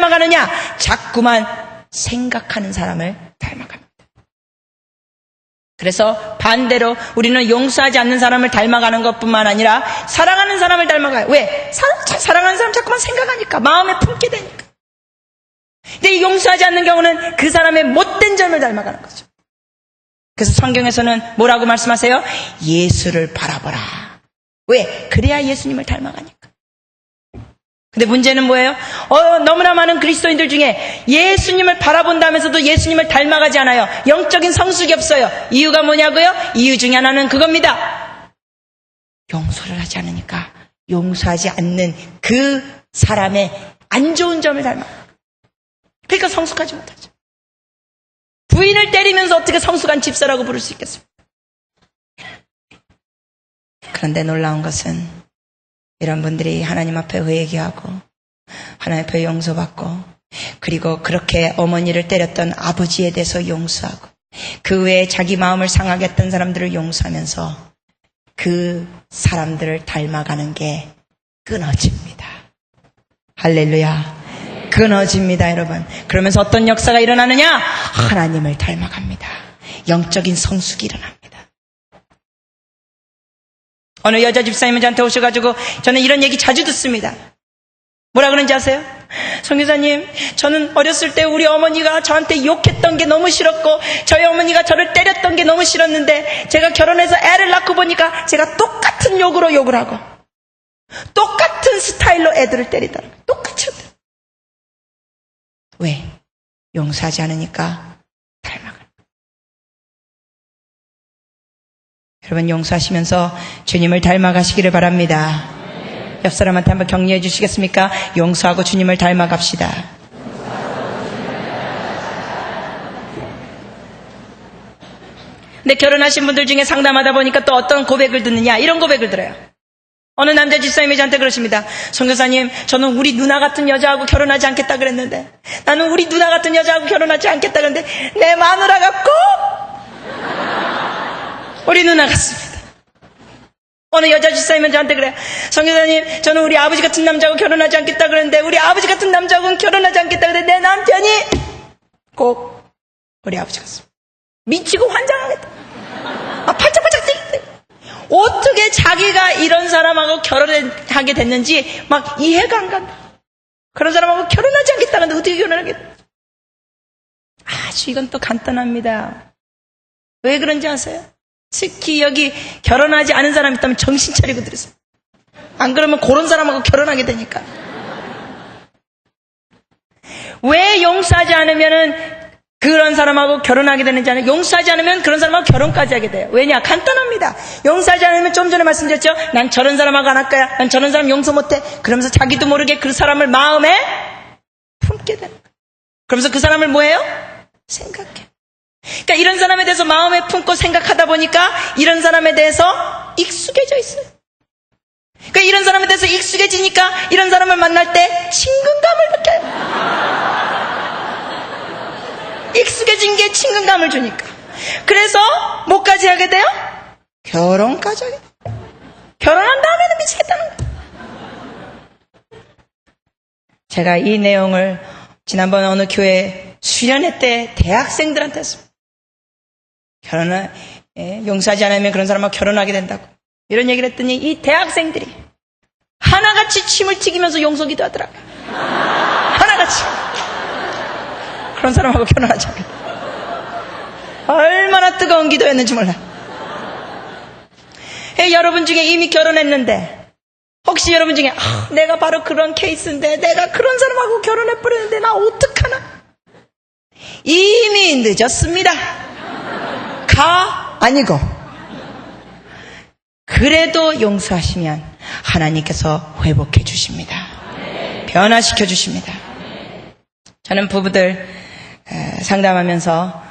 닮아가느냐? 자꾸만 생각하는 사람을 닮아갑니다. 그래서 반대로 우리는 용서하지 않는 사람을 닮아가는 것뿐만 아니라 사랑하는 사람을 닮아가요. 왜? 사랑하는 사람 자꾸만 생각하니까, 마음에 품게 되니까. 근데 용서하지 않는 경우는 그 사람의 못된 점을 닮아가는 거죠. 그래서 성경에서는 뭐라고 말씀하세요? 예수를 바라보라. 왜? 그래야 예수님을 닮아가니까. 근데 문제는 뭐예요? 너무나 많은 그리스도인들 중에 예수님을 바라본다면서도 예수님을 닮아가지 않아요. 영적인 성숙이 없어요. 이유가 뭐냐고요? 이유 중에 하나는 그겁니다. 용서를 하지 않으니까 용서하지 않는 그 사람의 안 좋은 점을 닮아가요. 그러니까 성숙하지 못하죠. 부인을 때리면서 어떻게 성숙한 집사라고 부를 수 있겠습니까? 그런데 놀라운 것은 이런 분들이 하나님 앞에 회개하고 하나님 앞에 용서받고, 그리고 그렇게 어머니를 때렸던 아버지에 대해서 용서하고, 그 외에 자기 마음을 상하게 했던 사람들을 용서하면서 그 사람들을 닮아가는 게 끊어집니다. 할렐루야. 끊어집니다, 여러분. 그러면서 어떤 역사가 일어나느냐? 하나님을 닮아갑니다. 영적인 성숙이 일어납니다. 어느 여자 집사님은 저한테 오셔가지고, 저는 이런 얘기 자주 듣습니다. 뭐라 그런지 아세요? 선교사님, 저는 어렸을 때 우리 어머니가 저한테 욕했던 게 너무 싫었고, 저희 어머니가 저를 때렸던 게 너무 싫었는데, 제가 결혼해서 애를 낳고 보니까 제가 똑같은 욕으로 욕을 하고 똑같은 스타일로 애들을 때리더라고요. 똑같이. 왜? 용서하지 않으니까 닮아가는. 여러분, 용서하시면서 주님을 닮아가시기를 바랍니다. 옆 사람한테 한번 격려해 주시겠습니까? 용서하고 주님을 닮아갑시다. 근데 결혼하신 분들 중에 상담하다 보니까 또 어떤 고백을 듣느냐, 이런 고백을 들어요. 어느 남자 집사님이 저한테 그러십니다. 선교사님, 저는 우리 누나 같은 여자하고 결혼하지 않겠다 그랬는데, 나는 우리 누나 같은 여자하고 결혼하지 않겠다 그랬는데 내 마누라가 꼭 우리 누나 같습니다. 어느 여자 집사님은 저한테 그래요. 선교사님, 저는 우리 아버지 같은 남자하고 결혼하지 않겠다 그랬는데 우리 아버지 같은 남자하고는 결혼하지 않겠다 그랬는데 내 남편이 꼭 우리 아버지 같습니다. 미치고 환장하겠다. 팔짝팔짝 뛰겠다. 어떻게 자기가 이런 사람하고 결혼하게 됐는지 막 이해가 안 간다. 그런 사람하고 결혼하지 않겠다는데 어떻게 결혼하겠다. 아주 이건 또 간단합니다. 왜 그런지 아세요? 특히 여기 결혼하지 않은 사람이 있다면 정신 차리고 들으세요. 안 그러면 그런 사람하고 결혼하게 되니까. 왜 용서하지 않으면은 그런 사람하고 결혼하게 되는지 아니면 용서하지 않으면 그런 사람하고 결혼까지 하게 돼요. 왜냐? 간단합니다. 용서하지 않으면 좀 전에 말씀드렸죠. 난 저런 사람하고 안 할 거야. 난 저런 사람 용서 못해. 그러면서 자기도 모르게 그 사람을 마음에 품게 되는 거예요. 그러면서 그 사람을 뭐예요? 생각해. 그러니까 이런 사람에 대해서 마음에 품고 생각하다 보니까 이런 사람에 대해서 익숙해져 있어요. 그러니까 이런 사람에 대해서 익숙해지니까 이런 사람을 만날 때 친근감을 느껴요. 익숙해진 게 친근감을 주니까. 그래서 뭐까지 하게 돼요? 결혼까지 하게 돼요. 결혼한 다음에는 미치겠다는 거예요. 제가 이 내용을 지난번 어느 교회 수련회 때 대학생들한테 했습니다. 결혼을 용서하지 않으면 그런 사람하고 결혼하게 된다고 이런 얘기를 했더니 이 대학생들이 하나같이 침을 튀기면서 용서기도 하더라고요. 하나같이. 그런 사람하고 결혼하지 않겠다. 얼마나 뜨거운 기도였는지 몰라요. 여러분 중에 이미 결혼했는데 혹시 여러분 중에 내가 바로 그런 케이스인데 내가 그런 사람하고 결혼해버렸는데 나 어떡하나. 이미 늦었습니다. 가 아니고 그래도 용서하시면 하나님께서 회복해 주십니다. 변화시켜 주십니다. 저는 부부들 상담하면서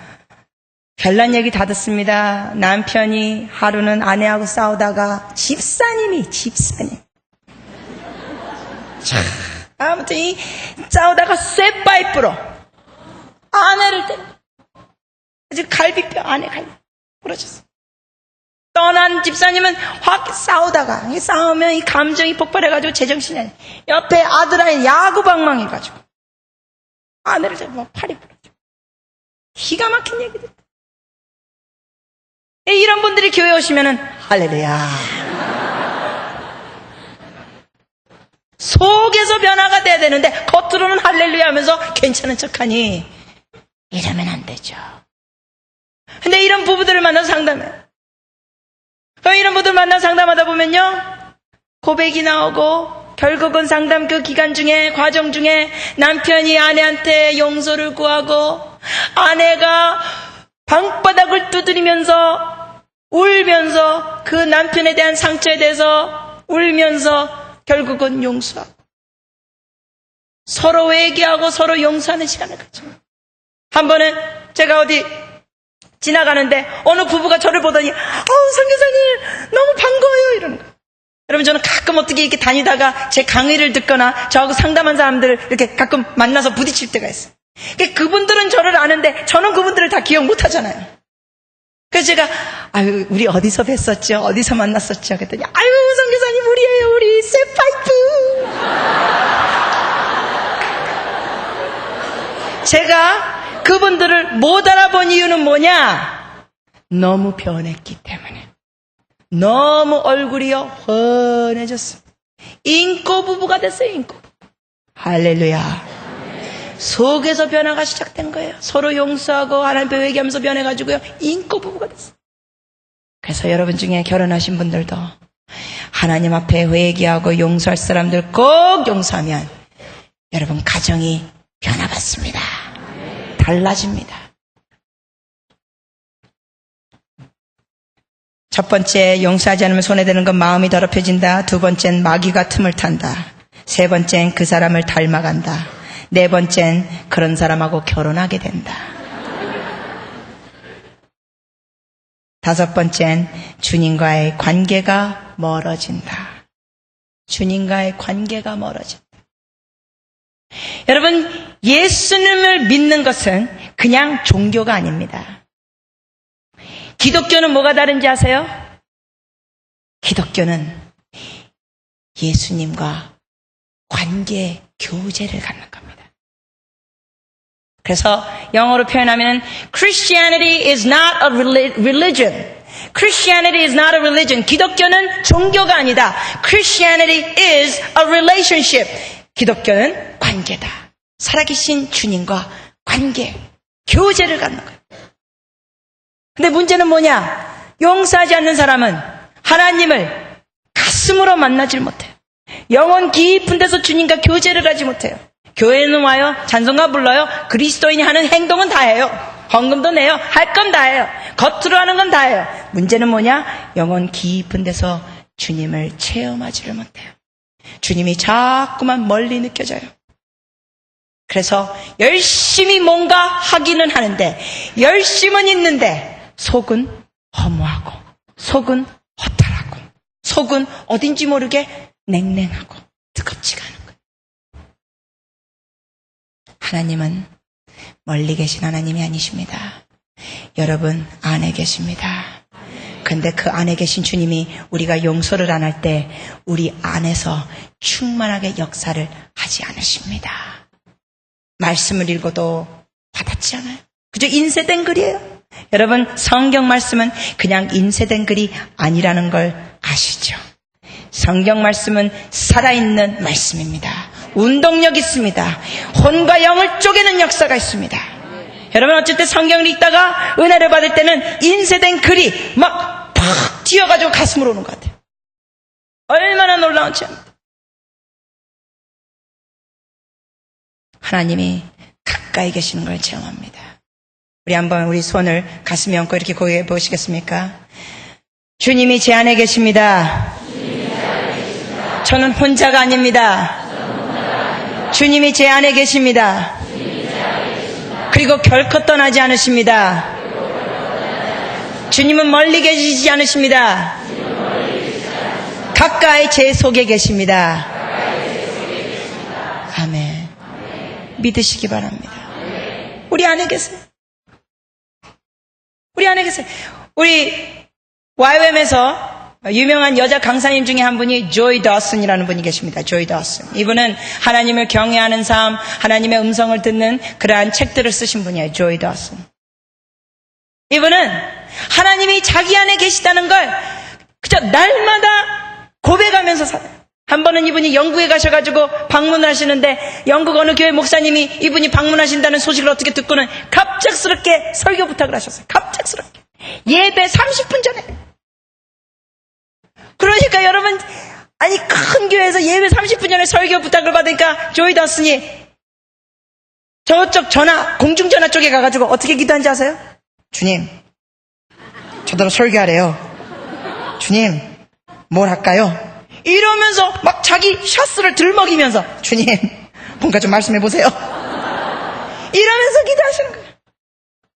별난 얘기 다 듣습니다. 남편이 하루는 아내하고 싸우다가 집사님 아무튼 이 싸우다가 쇠파이프로 아내를 때려. 아주 갈비뼈 안에 갈비 부러졌어. 떠난 집사님은 확 싸우다가 싸우면 이 감정이 폭발해가지고 제정신이 아니야. 옆에 아들아이 야구방망이가지고 아내를 잡으면 팔이 부러져. 기가 막힌 얘기들. 이런 분들이 교회 오시면은 할렐루야. 속에서 변화가 돼야 되는데 겉으로는 할렐루야 하면서 괜찮은 척하니 이러면 안 되죠. 근데 이런 부부들을 만나서 상담해. 이런 분들 만나서 상담하다 보면요, 고백이 나오고 결국은 상담 그 기간 중에, 과정 중에 남편이 아내한테 용서를 구하고 아내가 방바닥을 두드리면서 울면서 그 남편에 대한 상처에 대해서 울면서 결국은 용서하고 서로 회개하고 서로 용서하는 시간을 가져. 한 번은 제가 어디 지나가는데 어느 부부가 저를 보더니 선교사님 너무 반가워요 이러는 거예요. 여러분, 저는 가끔 어떻게 이렇게 다니다가 제 강의를 듣거나 저하고 상담한 사람들을 이렇게 가끔 만나서 부딪힐 때가 있어요. 그분들은 저를 아는데 저는 그분들을 다 기억 못 하잖아요. 그래서 제가 우리 어디서 뵀었죠? 어디서 만났었죠? 그랬더니 선교사님 우리예요. 우리 세파이프. 제가 그분들을 못 알아본 이유는 뭐냐? 너무 변했기 때문에. 너무 얼굴이요 훤해졌어. 인꼬 부부가 됐어요. 인꼬 부부. 할렐루야. 속에서 변화가 시작된 거예요. 서로 용서하고 하나님께 회개하면서 변해가지고요 인꼬 부부가 됐어요. 그래서 여러분 중에 결혼하신 분들도 하나님 앞에 회개하고 용서할 사람들 꼭 용서하면 여러분 가정이 변화받습니다. 달라집니다. 첫 번째, 용서하지 않으면 손해되는 건 마음이 더럽혀진다. 두 번째는 마귀가 틈을 탄다. 세 번째는 그 사람을 닮아간다. 네 번째는 그런 사람하고 결혼하게 된다. 다섯 번째는 주님과의 관계가 멀어진다. 주님과의 관계가 멀어진다. 여러분, 예수님을 믿는 것은 그냥 종교가 아닙니다. 기독교는 뭐가 다른지 아세요? 기독교는 예수님과 관계 교제를 갖는 겁니다. 그래서 영어로 표현하면 Christianity is not a religion. Christianity is not a religion. 기독교는 종교가 아니다. Christianity is a relationship. 기독교는 관계다. 살아계신 주님과 관계, 교제를 갖는 거예요. 근데 문제는 뭐냐? 용서하지 않는 사람은 하나님을 가슴으로 만나질 못해요. 영혼 깊은 데서 주님과 교제를 하지 못해요. 교회는 와요. 찬송가 불러요. 그리스도인이 하는 행동은 다 해요. 헌금도 내요. 할 건 다 해요. 겉으로 하는 건 다 해요. 문제는 뭐냐? 영혼 깊은 데서 주님을 체험하지를 못해요. 주님이 자꾸만 멀리 느껴져요. 그래서 열심히 뭔가 하기는 하는데, 열심은 있는데 속은 허무하고, 속은 허탈하고, 속은 어딘지 모르게 냉랭하고 뜨겁지가 않은 거예요. 하나님은 멀리 계신 하나님이 아니십니다. 여러분 안에 계십니다. 근데 그 안에 계신 주님이 우리가 용서를 안 할 때 우리 안에서 충만하게 역사를 하지 않으십니다. 말씀을 읽어도 와닿지 않아요. 그저 인쇄된 글이에요. 여러분, 성경 말씀은 그냥 인쇄된 글이 아니라는 걸 아시죠? 성경 말씀은 살아있는 말씀입니다. 운동력 있습니다. 혼과 영을 쪼개는 역사가 있습니다. 여러분, 어쩔 때 성경을 읽다가 은혜를 받을 때는 인쇄된 글이 막 팍 튀어가지고 가슴으로 오는 것 같아요. 얼마나 놀라운지 압니다. 하나님이 가까이 계시는 걸 체험합니다. 우리 한번 우리 손을 가슴에 얹고 이렇게 고개해 보시겠습니까? 주님이 제 안에 계십니다. 저는 혼자가 아닙니다. 주님이 제 안에 계십니다. 그리고 결코 떠나지 않으십니다. 주님은 멀리 계시지 않으십니다. 가까이 제 속에 계십니다. 아멘. 믿으시기 바랍니다. 우리 안에 계세요. 우리 안에 계세요. 우리 YWM에서 유명한 여자 강사님 중에 한 분이 조이 더슨이라는 분이 계십니다. 조이 더슨. 이분은 하나님을 경외하는 삶, 하나님의 음성을 듣는 그러한 책들을 쓰신 분이에요. 조이 더슨. 이분은 하나님이 자기 안에 계시다는 걸 그저 날마다 고백하면서 살아요. 한 번은 이분이 영국에 가셔가지고 방문을 하시는데 영국 어느 교회 목사님이 이분이 방문하신다는 소식을 어떻게 듣고는 갑작스럽게 설교 부탁을 하셨어요. 갑작스럽게. 예배 30분 전에. 그러니까 여러분, 아니 큰 교회에서 예배 30분 전에 설교 부탁을 받으니까 조이 더슨이 저쪽 전화, 공중전화 쪽에 가가지고 어떻게 기도한지 아세요? 주님, 저더러 설교하래요. 주님, 뭘 할까요? 이러면서 막 자기 샷스를 들먹이면서 주님, 뭔가 좀 말씀해보세요. 이러면서 기도하시는 거예요.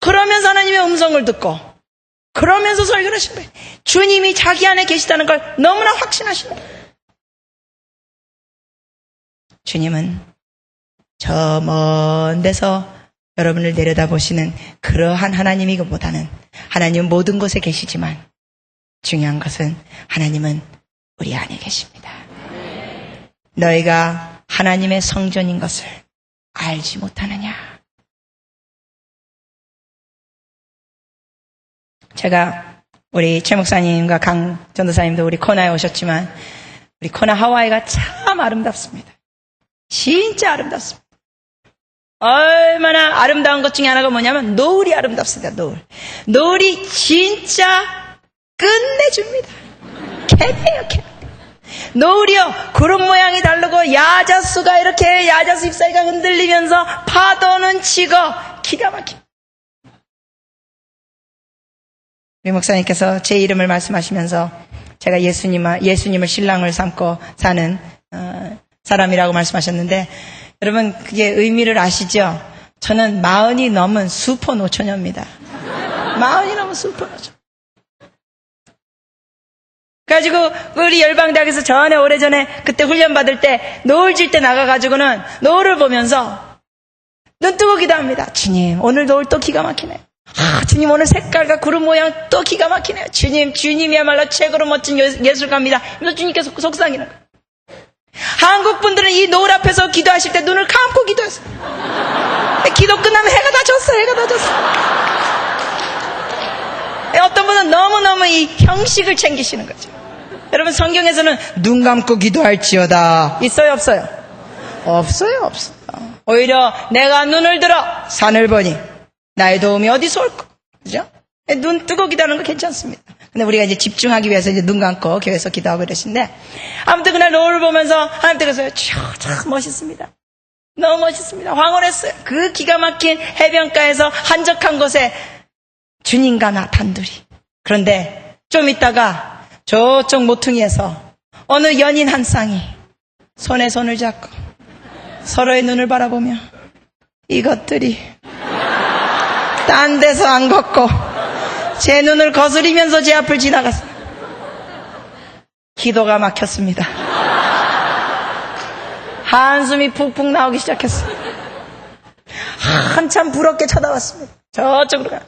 그러면서 하나님의 음성을 듣고 그러면서 설교를 하시는 거예요. 주님이 자기 안에 계시다는 걸 너무나 확신하시는 거예요. 주님은 저 먼 데서 여러분을 내려다보시는 그러한 하나님이기보다는 하나님은 모든 곳에 계시지만 중요한 것은 하나님은 우리 안에 계십니다. 너희가 하나님의 성전인 것을 알지 못하느냐. 제가 우리 최 목사님과 강 전도사님도 우리 코나에 오셨지만 우리 코나 하와이가 참 아름답습니다. 진짜 아름답습니다. 얼마나 아름다운 것 중에 하나가 뭐냐면 노을이 아름답습니다. 노을이 진짜 끝내줍니다. 캐네요, 캐. 노을이요, 구름 모양이 다르고 야자수가 이렇게 야자수 잎사귀가 흔들리면서 파도는 치고 기가 막힙니다. 우리 목사님께서 제 이름을 말씀하시면서 제가 예수님을 신랑을 삼고 사는 사람이라고 말씀하셨는데 여러분 그게 의미를 아시죠? 저는 40이 넘은 수포 노처녀입니다. 40이 넘은 수포 노처녀. 그래가지고 우리 열방대학에서 오래전에 그때 훈련 받을 때 노을 질 때 나가가지고는 노을을 보면서 눈 뜨고 기도합니다. 주님, 오늘 노을 또 기가 막히네요. 주님, 오늘 색깔과 구름 모양 또 기가 막히네요. 주님이야말로 최고로 멋진 예술가입니다. 그래서 주님께서 속삭이는 거예요. 한국 분들은 이 노을 앞에서 기도하실 때 눈을 감고 기도했어요. 기도 끝나면 해가 다 졌어. 어떤 분은 너무너무 이 형식을 챙기시는 거죠. 여러분 성경에서는 눈 감고 기도할지어다 있어요, 없어요? 없어요. 오히려 내가 눈을 들어 산을 보니 나의 도움이 어디서 올까? 그죠? 눈 뜨고 기도하는 거 괜찮습니다. 근데 우리가 이제 집중하기 위해서 이제 눈 감고 교회에서 기도하고 이러신데 아무튼 그날 노을을 보면서 하나님께서 참 멋있습니다. 너무 멋있습니다. 황홀했어요. 그 기가 막힌 해변가에서 한적한 곳에 주님과 나 단둘이. 그런데 좀 있다가 저쪽 모퉁이에서 어느 연인 한 쌍이 손에 손을 잡고 서로의 눈을 바라보며 이것들이 딴 데서 안 걷고 제 눈을 거스리면서 제 앞을 지나갔어요. 기도가 막혔습니다. 한숨이 푹푹 나오기 시작했어요. 한참 부럽게 쳐다봤습니다. 저쪽으로 가.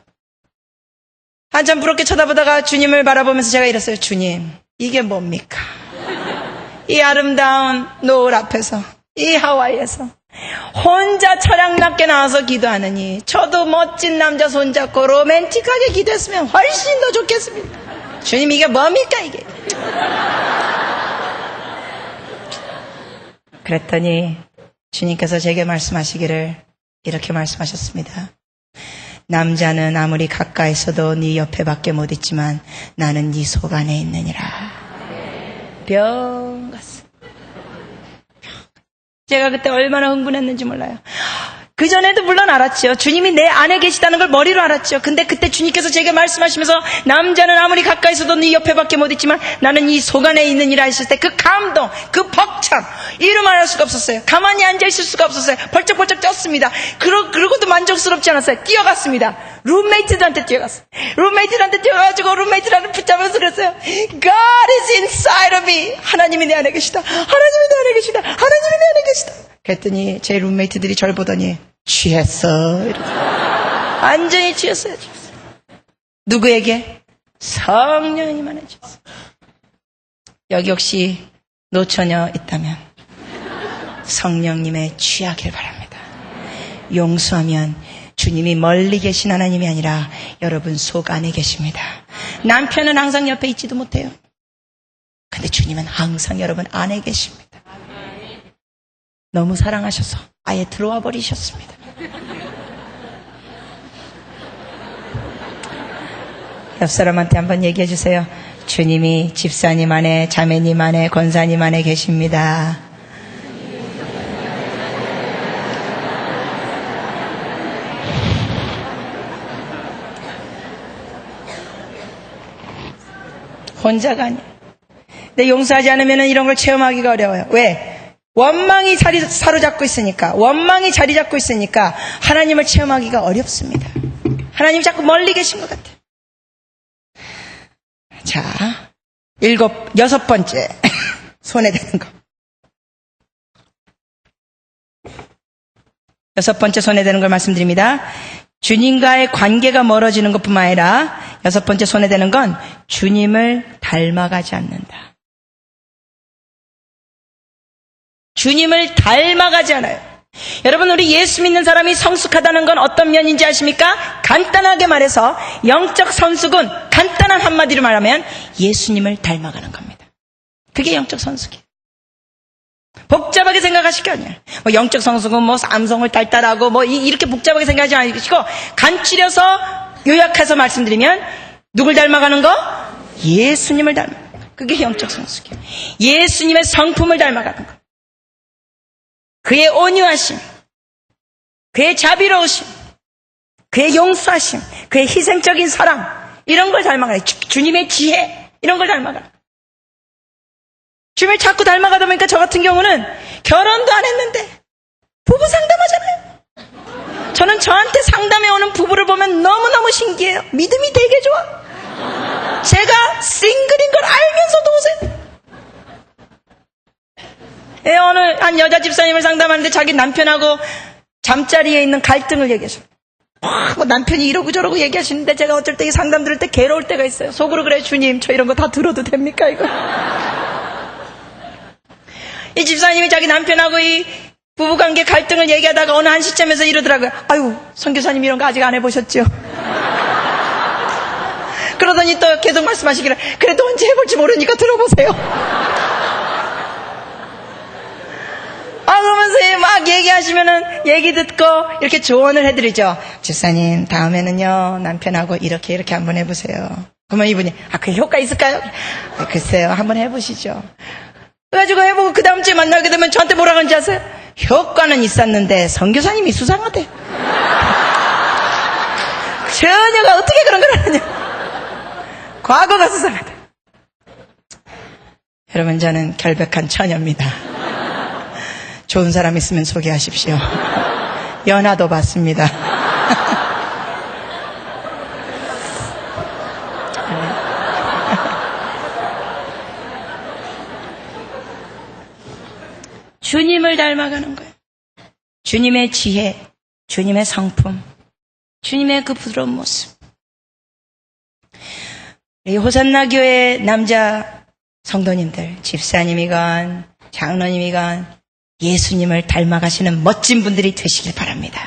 한참 부럽게 쳐다보다가 주님을 바라보면서 제가 이랬어요. 주님, 이게 뭡니까? 이 아름다운 노을 앞에서, 이 하와이에서 혼자 철학납게 나와서 기도하느니 저도 멋진 남자 손잡고 로맨틱하게 기도했으면 훨씬 더 좋겠습니다. 주님, 이게 뭡니까 이게? 그랬더니 주님께서 제게 말씀하시기를 이렇게 말씀하셨습니다. 남자는 아무리 가까이 있어도 네 옆에밖에 못 있지만 나는 네 속 안에 있느니라. 병 갔어. 제가 그때 얼마나 흥분했는지 몰라요. 그전에도 물론 알았죠. 주님이 내 안에 계시다는 걸 머리로 알았죠. 근데 그때 주님께서 제게 말씀하시면서 남자는 아무리 가까이 있어도 네 옆에밖에 못 있지만 나는 이 속 안에 있느니라 하셨을 때 그 감동, 그 벅참, 이루 말할 수가 없었어요. 가만히 앉아있을 수가 없었어요. 벌쩍벌쩍 쪘습니다. 그러고도 만족스럽지 않았어요. 뛰어갔습니다. 룸메이트들한테 뛰어갔어요. 룸메이트들한테 뛰어가지고 룸메이트들한테 붙잡아서 그랬어요. God is inside of me. 하나님이 내 안에 계시다. 하나님이 내 안에 계시다. 하나님이 내 안에 계시다. 그랬더니 제 룸메이트들이 저를 보더니 취했어. 완전히 취했어요. 누구에게? 성령님만에 취했어요. 여기 혹시 노처녀 있다면 성령님의 취하길 바랍니다. 용서하면 주님이 멀리 계신 하나님이 아니라 여러분 속 안에 계십니다. 남편은 항상 옆에 있지도 못해요. 근데 주님은 항상 여러분 안에 계십니다. 너무 사랑하셔서 아예 들어와 버리셨습니다. 옆 사람한테 한번 얘기해 주세요. 주님이 집사님 안에, 자매님 안에, 권사님 안에 계십니다. 혼자가 아니에요. 근데 용서하지 않으면 이런 걸 체험하기가 어려워요. 왜? 원망이 사로잡고 있으니까, 원망이 자리 잡고 있으니까 하나님을 체험하기가 어렵습니다. 하나님이 자꾸 멀리 계신 것 같아요. 자, 여섯 번째 손에 대는 거. 여섯 번째 손에 대는 걸 말씀드립니다. 주님과의 관계가 멀어지는 것뿐만 아니라 여섯 번째 손에 대는 건 주님을 닮아가지 않는다. 주님을 닮아가지 않아요. 여러분, 우리 예수 믿는 사람이 성숙하다는 건 어떤 면인지 아십니까? 간단하게 말해서 영적 성숙은 간단한 한마디로 말하면 예수님을 닮아가는 겁니다. 그게 영적 성숙이에요. 복잡하게 생각하실 게 아니에요. 뭐 영적 성숙은 뭐 삼성을 달달하고 뭐 이렇게 복잡하게 생각하지 않으시고 간추려서 요약해서 말씀드리면 누굴 닮아가는 거? 예수님을 닮아가는 거. 그게 영적 성숙이에요. 예수님의 성품을 닮아가는 거. 그의 온유하심, 그의 자비로우심, 그의 용서하심, 그의 희생적인 사랑, 이런 걸 닮아가요. 주님의 지혜, 이런 걸 닮아가요. 주님을 자꾸 닮아가다 보니까 저 같은 경우는 결혼도 안 했는데 부부 상담하잖아요. 저는 저한테 상담해 오는 부부를 보면 너무너무 신기해요. 믿음이 되게 좋아. 제가 싱글인 걸 알면서도 오세요. 어느 한 여자 집사님을 상담하는데 자기 남편하고 잠자리에 있는 갈등을 얘기하셔. 뭐 남편이 이러고 저러고 얘기하시는데 제가 어쩔 때 이 상담 들을 때 괴로울 때가 있어요. 속으로 그래, 주님 저 이런 거 다 들어도 됩니까 이거? 이 집사님이 자기 남편하고 이 부부관계 갈등을 얘기하다가 어느 한 시점에서 이러더라고요. 아유, 선교사님 이런 거 아직 안 해보셨죠? 그러더니 또 계속 말씀하시기를, 그래도 언제 해볼지 모르니까 들어보세요. 그러면서 막 얘기하시면은 얘기 듣고 이렇게 조언을 해드리죠. 집사님, 다음에는요 남편하고 이렇게 한번 해보세요. 그러면 이분이, 그게 효과 있을까요? 글쎄요, 한번 해보시죠. 그래가지고 해보고 그 다음 주에 만나게 되면 저한테 뭐라 그런지 아세요? 효과는 있었는데 선교사님이 수상하대. 처녀가 어떻게 그런 걸 하냐. 과거가 수상하대. 여러분, 저는 결백한 처녀입니다. 좋은 사람 있으면 소개하십시오. 연하도 받습니다. 주님을 닮아가는 거예요. 주님의 지혜, 주님의 성품, 주님의 그 부드러운 모습. 이 호산나 교회 남자 성도님들, 집사님이건 장로님이건 예수님을 닮아가시는 멋진 분들이 되시길 바랍니다.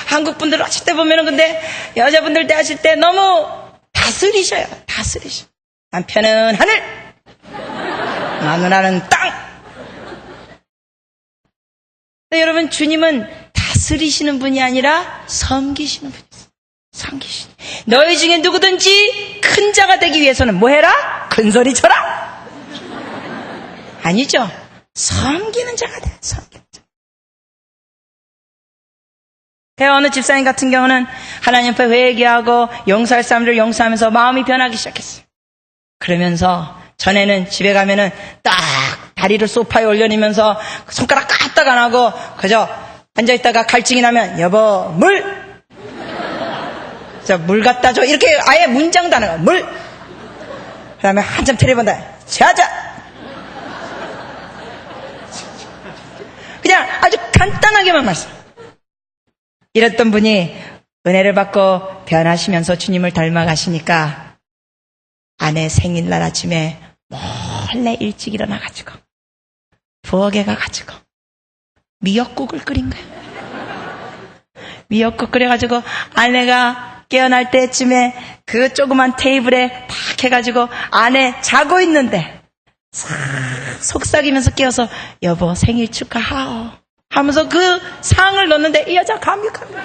한국 분들 하실 때 보면은 근데 여자분들 때 하실 때 너무 다스리셔요. 다스리셔. 남편은 하늘, 마누라는 땅. 근데 여러분, 주님은 다스리시는 분이 아니라 섬기시는 분이세요. 섬기시는. 너희 중에 누구든지 큰 자가 되기 위해서는 뭐 해라? 큰 소리 쳐라. 아니죠. 섬기는 자가 돼. 섬기는 자. 어느 집사님 같은 경우는 하나님 앞에 회개하고 용서할 사람들 용서하면서 마음이 변하기 시작했어요. 그러면서 전에는 집에 가면은 딱 다리를 소파에 올려놓으면서 손가락 까딱 안 하고 그저 앉아있다가 갈증이 나면 여보 물! 물 갖다 줘. 이렇게 아예 문장도 안 하고 물! 그 다음에 한참 테레본다. 자자! 그냥 아주 간단하게만 말씀. 이랬던 분이 은혜를 받고 변하시면서 주님을 닮아가시니까 아내 생일날 아침에 몰래 일찍 일어나가지고 부엌에 가가지고 미역국을 끓인 거예요. 미역국 끓여가지고 아내가 깨어날 때쯤에 그 조그만 테이블에 탁 해가지고 아내 자고 있는데 싹 속삭이면서 깨워서 여보 생일 축하하오 하면서 그 상을 넣는데 이 여자 감격합니다.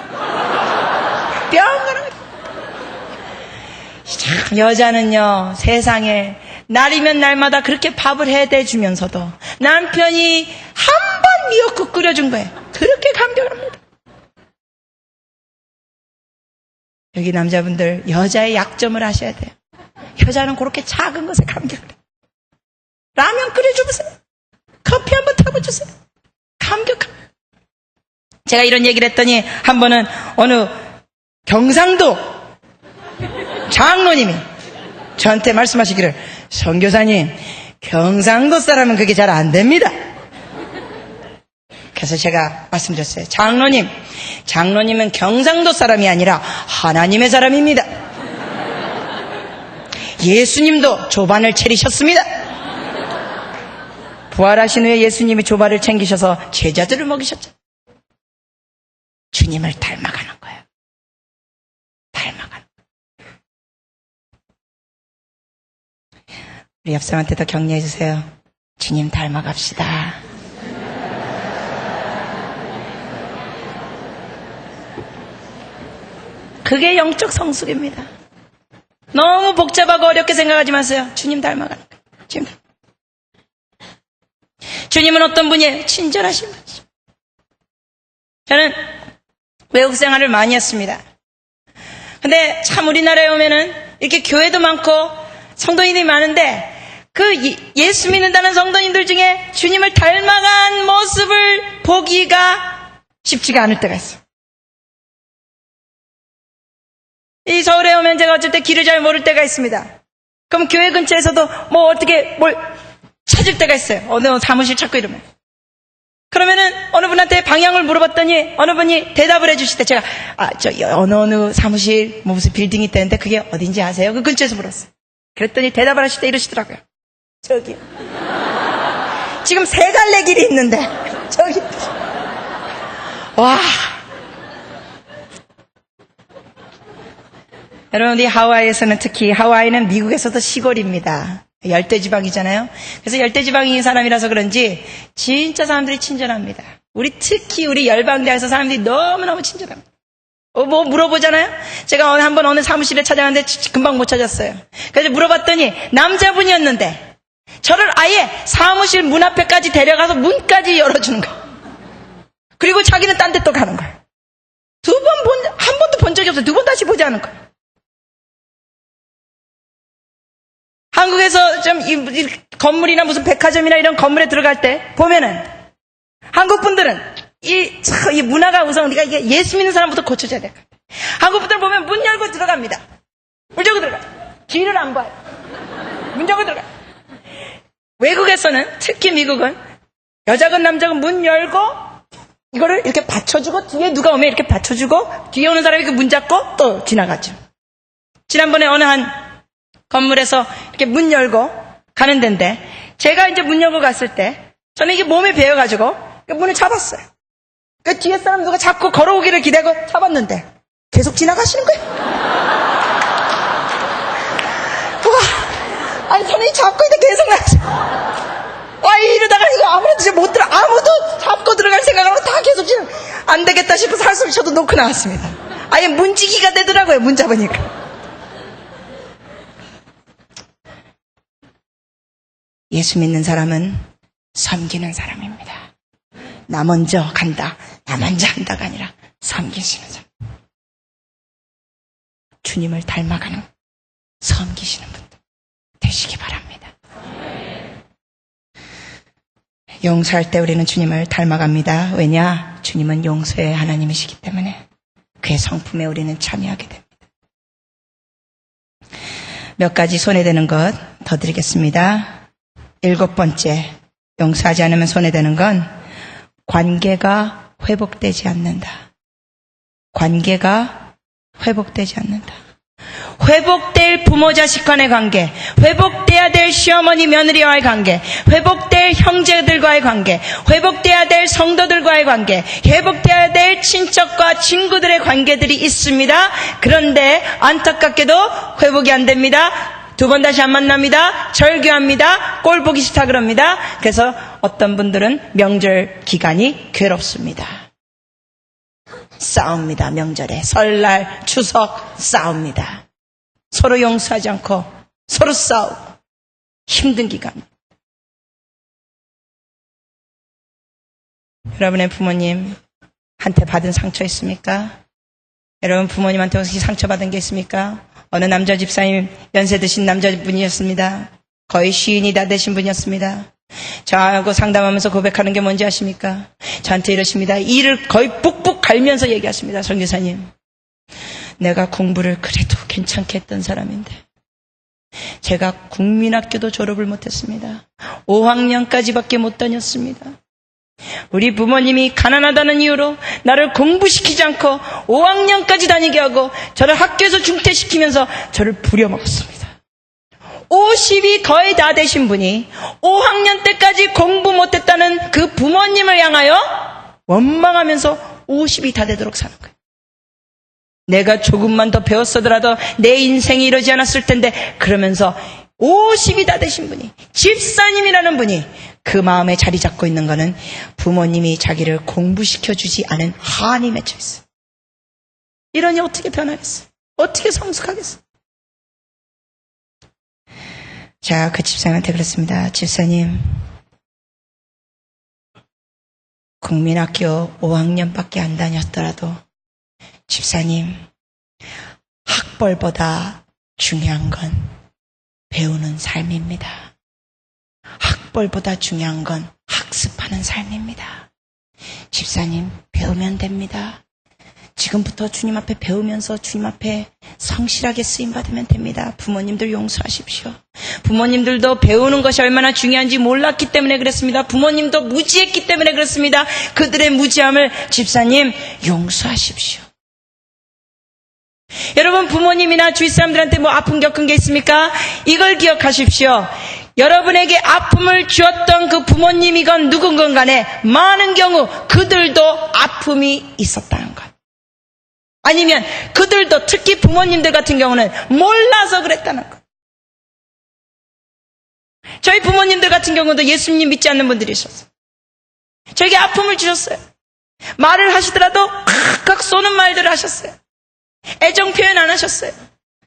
뿅. 여자는요 세상에 날이면 날마다 그렇게 밥을 해대주면서도 남편이 한 번 미역국 끓여준 거예요. 그렇게 감격합니다. 여기 남자분들 여자의 약점을 아셔야 돼요. 여자는 그렇게 작은 것에 감격을 해요. 라면 끓여주세요. 커피 한번 타봐주세요. 감격합니다. 제가 이런 얘기를 했더니 한 번은 어느 경상도 장로님이 저한테 말씀하시기를 선교사님 경상도 사람은 그게 잘 안 됩니다. 그래서 제가 말씀드렸어요. 장로님은 경상도 사람이 아니라 하나님의 사람입니다. 예수님도 조반을 차리셨습니다. 부활하신 후에 예수님이 조반을 챙기셔서 제자들을 먹이셨죠. 주님을 닮아가는 거예요. 닮아가는 거예요. 우리 옆 사람한테도 격려해 주세요. 주님 닮아갑시다. 그게 영적 성숙입니다. 너무 복잡하고 어렵게 생각하지 마세요. 주님 닮아가는 거예요. 주님은 어떤 분이에요? 친절하신 분이죠. 저는 외국 생활을 많이 했습니다. 근데 참 우리나라에 오면은 이렇게 교회도 많고 성도님들이 많은데 그 예수 믿는다는 성도님들 중에 주님을 닮아간 모습을 보기가 쉽지가 않을 때가 있어요. 이 서울에 오면 제가 어쩔 때 길을 잘 모를 때가 있습니다. 그럼 교회 근처에서도 뭐 어떻게 뭘 찾을 때가 있어요. 어느 사무실 찾고 이러면. 그러면은 어느 분한테 방향을 물어봤더니 어느 분이 대답을 해주실 때 제가 저 어느 사무실 뭐 무슨 빌딩이 있다는데 그게 어딘지 아세요? 그 근처에서 물었어요. 그랬더니 대답을 하실 때 이러시더라고요. 저기 지금 세 갈래 길이 있는데 저기 와 여러분 이 하와이에서는 특히 하와이는 미국에서도 시골입니다. 열대지방이잖아요. 그래서 열대지방인 사람이라서 그런지 진짜 사람들이 친절합니다. 특히 우리 열방대에서 사람들이 너무너무 친절합니다. 뭐 물어보잖아요. 제가 한번 어느 사무실에 찾아갔는데 금방 못 찾았어요. 그래서 물어봤더니 남자분이었는데 저를 아예 사무실 문 앞에까지 데려가서 문까지 열어주는 거예요. 그리고 자기는 딴 데 또 가는 거예요. 한 번도 본 적이 없어요. 두 번 다시 보지 않은 거예요. 한국에서 좀 이 건물이나 무슨 백화점이나 이런 건물에 들어갈 때 보면은 한국 분들은 이 문화가 우선 우리가 이게 예수 믿는 사람부터 고쳐져야 될 것 같아요. 한국 분들 보면 문 열고 들어갑니다. 문 열고 들어가요. 뒤를 안 봐요. 문 열고 들어가요. 외국에서는 특히 미국은 여자건 남자건 문 열고 이거를 이렇게 받쳐주고 뒤에 누가 오면 이렇게 받쳐주고 뒤에 오는 사람이 그 문 잡고 또 지나가죠. 지난번에 어느 한 건물에서 이렇게 문 열고 가는 데인데 제가 이제 문 열고 갔을 때 저는 이게 몸에 배어가지고 문을 잡았어요. 그 뒤에 사람 누가 자꾸 걸어오기를 기대고 잡았는데 계속 지나가시는 거예요. 와, 아니 저는 잡고 있는데 계속 나가죠. 와 이러다가 이거 아무래도 못 들어 아무도 잡고 들어갈 생각을 하고 다 계속 지금 안 되겠다 싶어서 할 소리 저도 놓고 나왔습니다. 아예 문지기가 되더라고요. 문 잡으니까. 예수 믿는 사람은 섬기는 사람입니다. 나 먼저 간다, 나 먼저 한다가 아니라 섬기시는 사람. 주님을 닮아가는 섬기시는 분들 되시기 바랍니다. 용서할 때 우리는 주님을 닮아갑니다. 왜냐? 주님은 용서의 하나님이시기 때문에 그의 성품에 우리는 참여하게 됩니다. 몇 가지 손해되는 것 더 드리겠습니다. 7번째, 용서하지 않으면 손해되는 건 관계가 회복되지 않는다. 관계가 회복되지 않는다. 회복될 부모 자식 간의 관계, 회복돼야 될 시어머니 며느리와의 관계, 회복될 형제들과의 관계, 회복돼야 될 성도들과의 관계, 회복돼야 될 친척과 친구들의 관계들이 있습니다. 그런데 안타깝게도 회복이 안 됩니다. 두 번 다시 안 만납니다. 절교합니다. 꼴 보기 싫다 그럽니다. 그래서 어떤 분들은 명절 기간이 괴롭습니다. 싸웁니다. 명절에 설날, 추석 싸웁니다. 서로 용서하지 않고 서로 싸우고 힘든 기간. 여러분의 부모님한테 받은 상처 있습니까? 여러분 부모님한테 혹시 상처받은 게 있습니까? 어느 남자 집사님, 연세 드신 남자분이었습니다. 거의 시인이 다 되신 분이었습니다. 저하고 상담하면서 고백하는 게 뭔지 아십니까? 저한테 이러십니다. 이를 거의 뿍뿍 갈면서 얘기하십니다. 선교사님, 내가 공부를 그래도 괜찮게 했던 사람인데 제가 국민학교도 졸업을 못했습니다. 5학년까지밖에 못 다녔습니다. 우리 부모님이 가난하다는 이유로 나를 공부시키지 않고 5학년까지 다니게 하고 저를 학교에서 중퇴시키면서 저를 부려먹었습니다. 50이 거의 다 되신 분이 5학년 때까지 공부 못했다는 그 부모님을 향하여 원망하면서 50이 다 되도록 사는 거예요. 내가 조금만 더 배웠어더라도 내 인생이 이러지 않았을 텐데, 그러면서 50이 다 되신 분이, 집사님이라는 분이 그 마음에 자리 잡고 있는 거는 부모님이 자기를 공부시켜주지 않은 한이 맺혀 있어요. 이러니 어떻게 변하겠어요? 어떻게 성숙하겠어요? 자, 그 집사님한테 그랬습니다. 집사님, 국민학교 5학년밖에 안 다녔더라도 집사님, 학벌보다 중요한 건 배우는 삶입니다. 학벌보다 중요한 건 학습하는 삶입니다. 집사님, 배우면 됩니다. 지금부터 주님 앞에 배우면서 주님 앞에 성실하게 쓰임받으면 됩니다. 부모님들 용서하십시오. 부모님들도 배우는 것이 얼마나 중요한지 몰랐기 때문에 그랬습니다. 부모님도 무지했기 때문에 그렇습니다. 그들의 무지함을 집사님 용서하십시오. 여러분, 부모님이나 주위 사람들한테 뭐 아픔 겪은 게 있습니까? 이걸 기억하십시오. 여러분에게 아픔을 주었던 그 부모님이건 누군건 간에 많은 경우 그들도 아픔이 있었다는 것. 아니면 그들도, 특히 부모님들 같은 경우는 몰라서 그랬다는 것. 저희 부모님들 같은 경우도 예수님 믿지 않는 분들이셨어요. 저에게 아픔을 주셨어요. 말을 하시더라도 칵칵 쏘는 말들을 하셨어요. 애정 표현 안 하셨어요.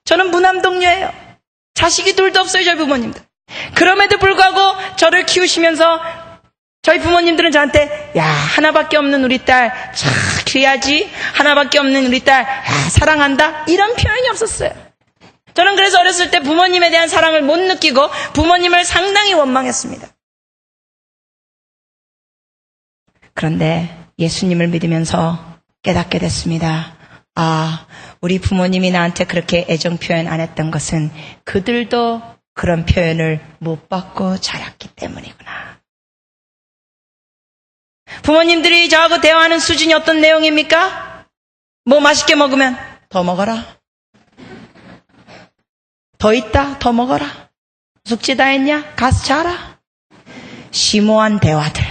저는 무남동녀예요. 자식이 둘도 없어요, 저희 부모님들. 그럼에도 불구하고 저를 키우시면서 저희 부모님들은 저한테, 야, 하나밖에 없는 우리 딸 참 귀하지, 하나밖에 없는 우리 딸 사랑한다, 이런 표현이 없었어요. 저는 그래서 어렸을 때 부모님에 대한 사랑을 못 느끼고 부모님을 상당히 원망했습니다. 그런데 예수님을 믿으면서 깨닫게 됐습니다. 아, 우리 부모님이 나한테 그렇게 애정 표현 안 했던 것은 그들도 그런 표현을 못 받고 자랐기 때문이구나. 부모님들이 저하고 대화하는 수준이 어떤 내용입니까? 뭐 맛있게 먹으면 더 먹어라. 더 있다, 더 먹어라. 숙제 다 했냐? 가서 자라. 심오한 대화들.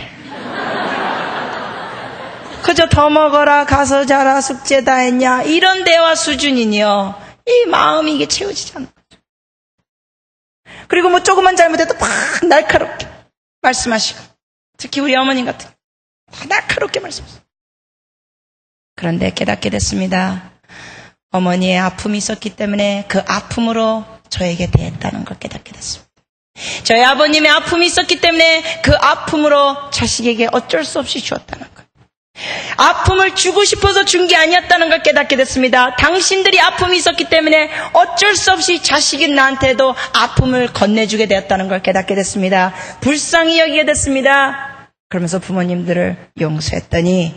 그저 더 먹어라, 가서 자라, 숙제 다 했냐, 이런 대화 수준이니요, 이 마음이 이게 채워지지 않는 거죠. 그리고 뭐 조금만 잘못해도 막 날카롭게 말씀하시고, 특히 우리 어머님 같은 다 날카롭게 말씀하시고. 그런데 깨닫게 됐습니다. 어머니의 아픔이 있었기 때문에 그 아픔으로 저에게 대했다는 걸 깨닫게 됐습니다. 저희 아버님의 아픔이 있었기 때문에 그 아픔으로 자식에게 어쩔 수 없이 주었다는 걸. 아픔을 주고 싶어서 준 게 아니었다는 걸 깨닫게 됐습니다. 당신들이 아픔이 있었기 때문에 어쩔 수 없이 자식인 나한테도 아픔을 건네주게 되었다는 걸 깨닫게 됐습니다. 불쌍히 여기게 됐습니다. 그러면서 부모님들을 용서했더니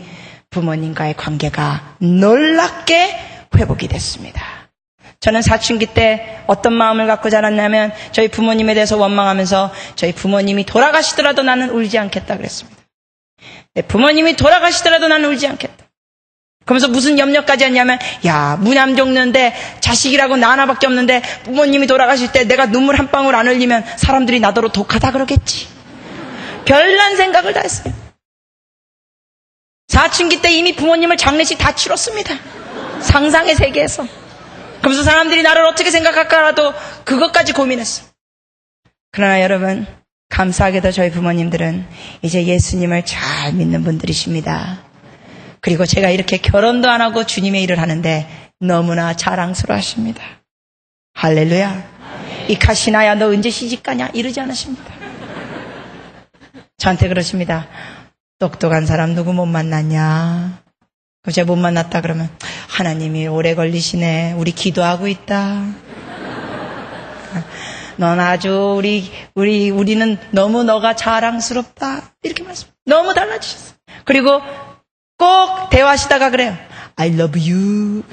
부모님과의 관계가 놀랍게 회복이 됐습니다. 저는 사춘기 때 어떤 마음을 갖고 자랐냐면, 저희 부모님에 대해서 원망하면서 저희 부모님이 돌아가시더라도 나는 울지 않겠다 그랬습니다. 내 부모님이 돌아가시더라도 나는 울지 않겠다. 그러면서 무슨 염려까지 했냐면, 야, 무남 종는데 자식이라고 나 하나밖에 없는데 부모님이 돌아가실 때 내가 눈물 한 방울 안 흘리면 사람들이 나더러 독하다 그러겠지. 별난 생각을 다 했어요. 사춘기 때 이미 부모님을 장례식 다 치렀습니다. 상상의 세계에서. 그러면서 사람들이 나를 어떻게 생각할까라도 그것까지 고민했어. 그러나 여러분, 감사하게도 저희 부모님들은 이제 예수님을 잘 믿는 분들이십니다. 그리고 제가 이렇게 결혼도 안 하고 주님의 일을 하는데 너무나 자랑스러워 하십니다. 할렐루야. 이 카시나야 너 언제 시집가냐? 이러지 않으십니다. 저한테 그러십니다. 똑똑한 사람 누구 못 만났냐? 그럼 제가 못 만났다 그러면 하나님이 오래 걸리시네. 우리 기도하고 있다. 넌 아주 우리는 너무 너가 자랑스럽다. 이렇게 말씀. 너무 달라지셨어. 그리고 꼭 대화하시다가 그래요. I love you.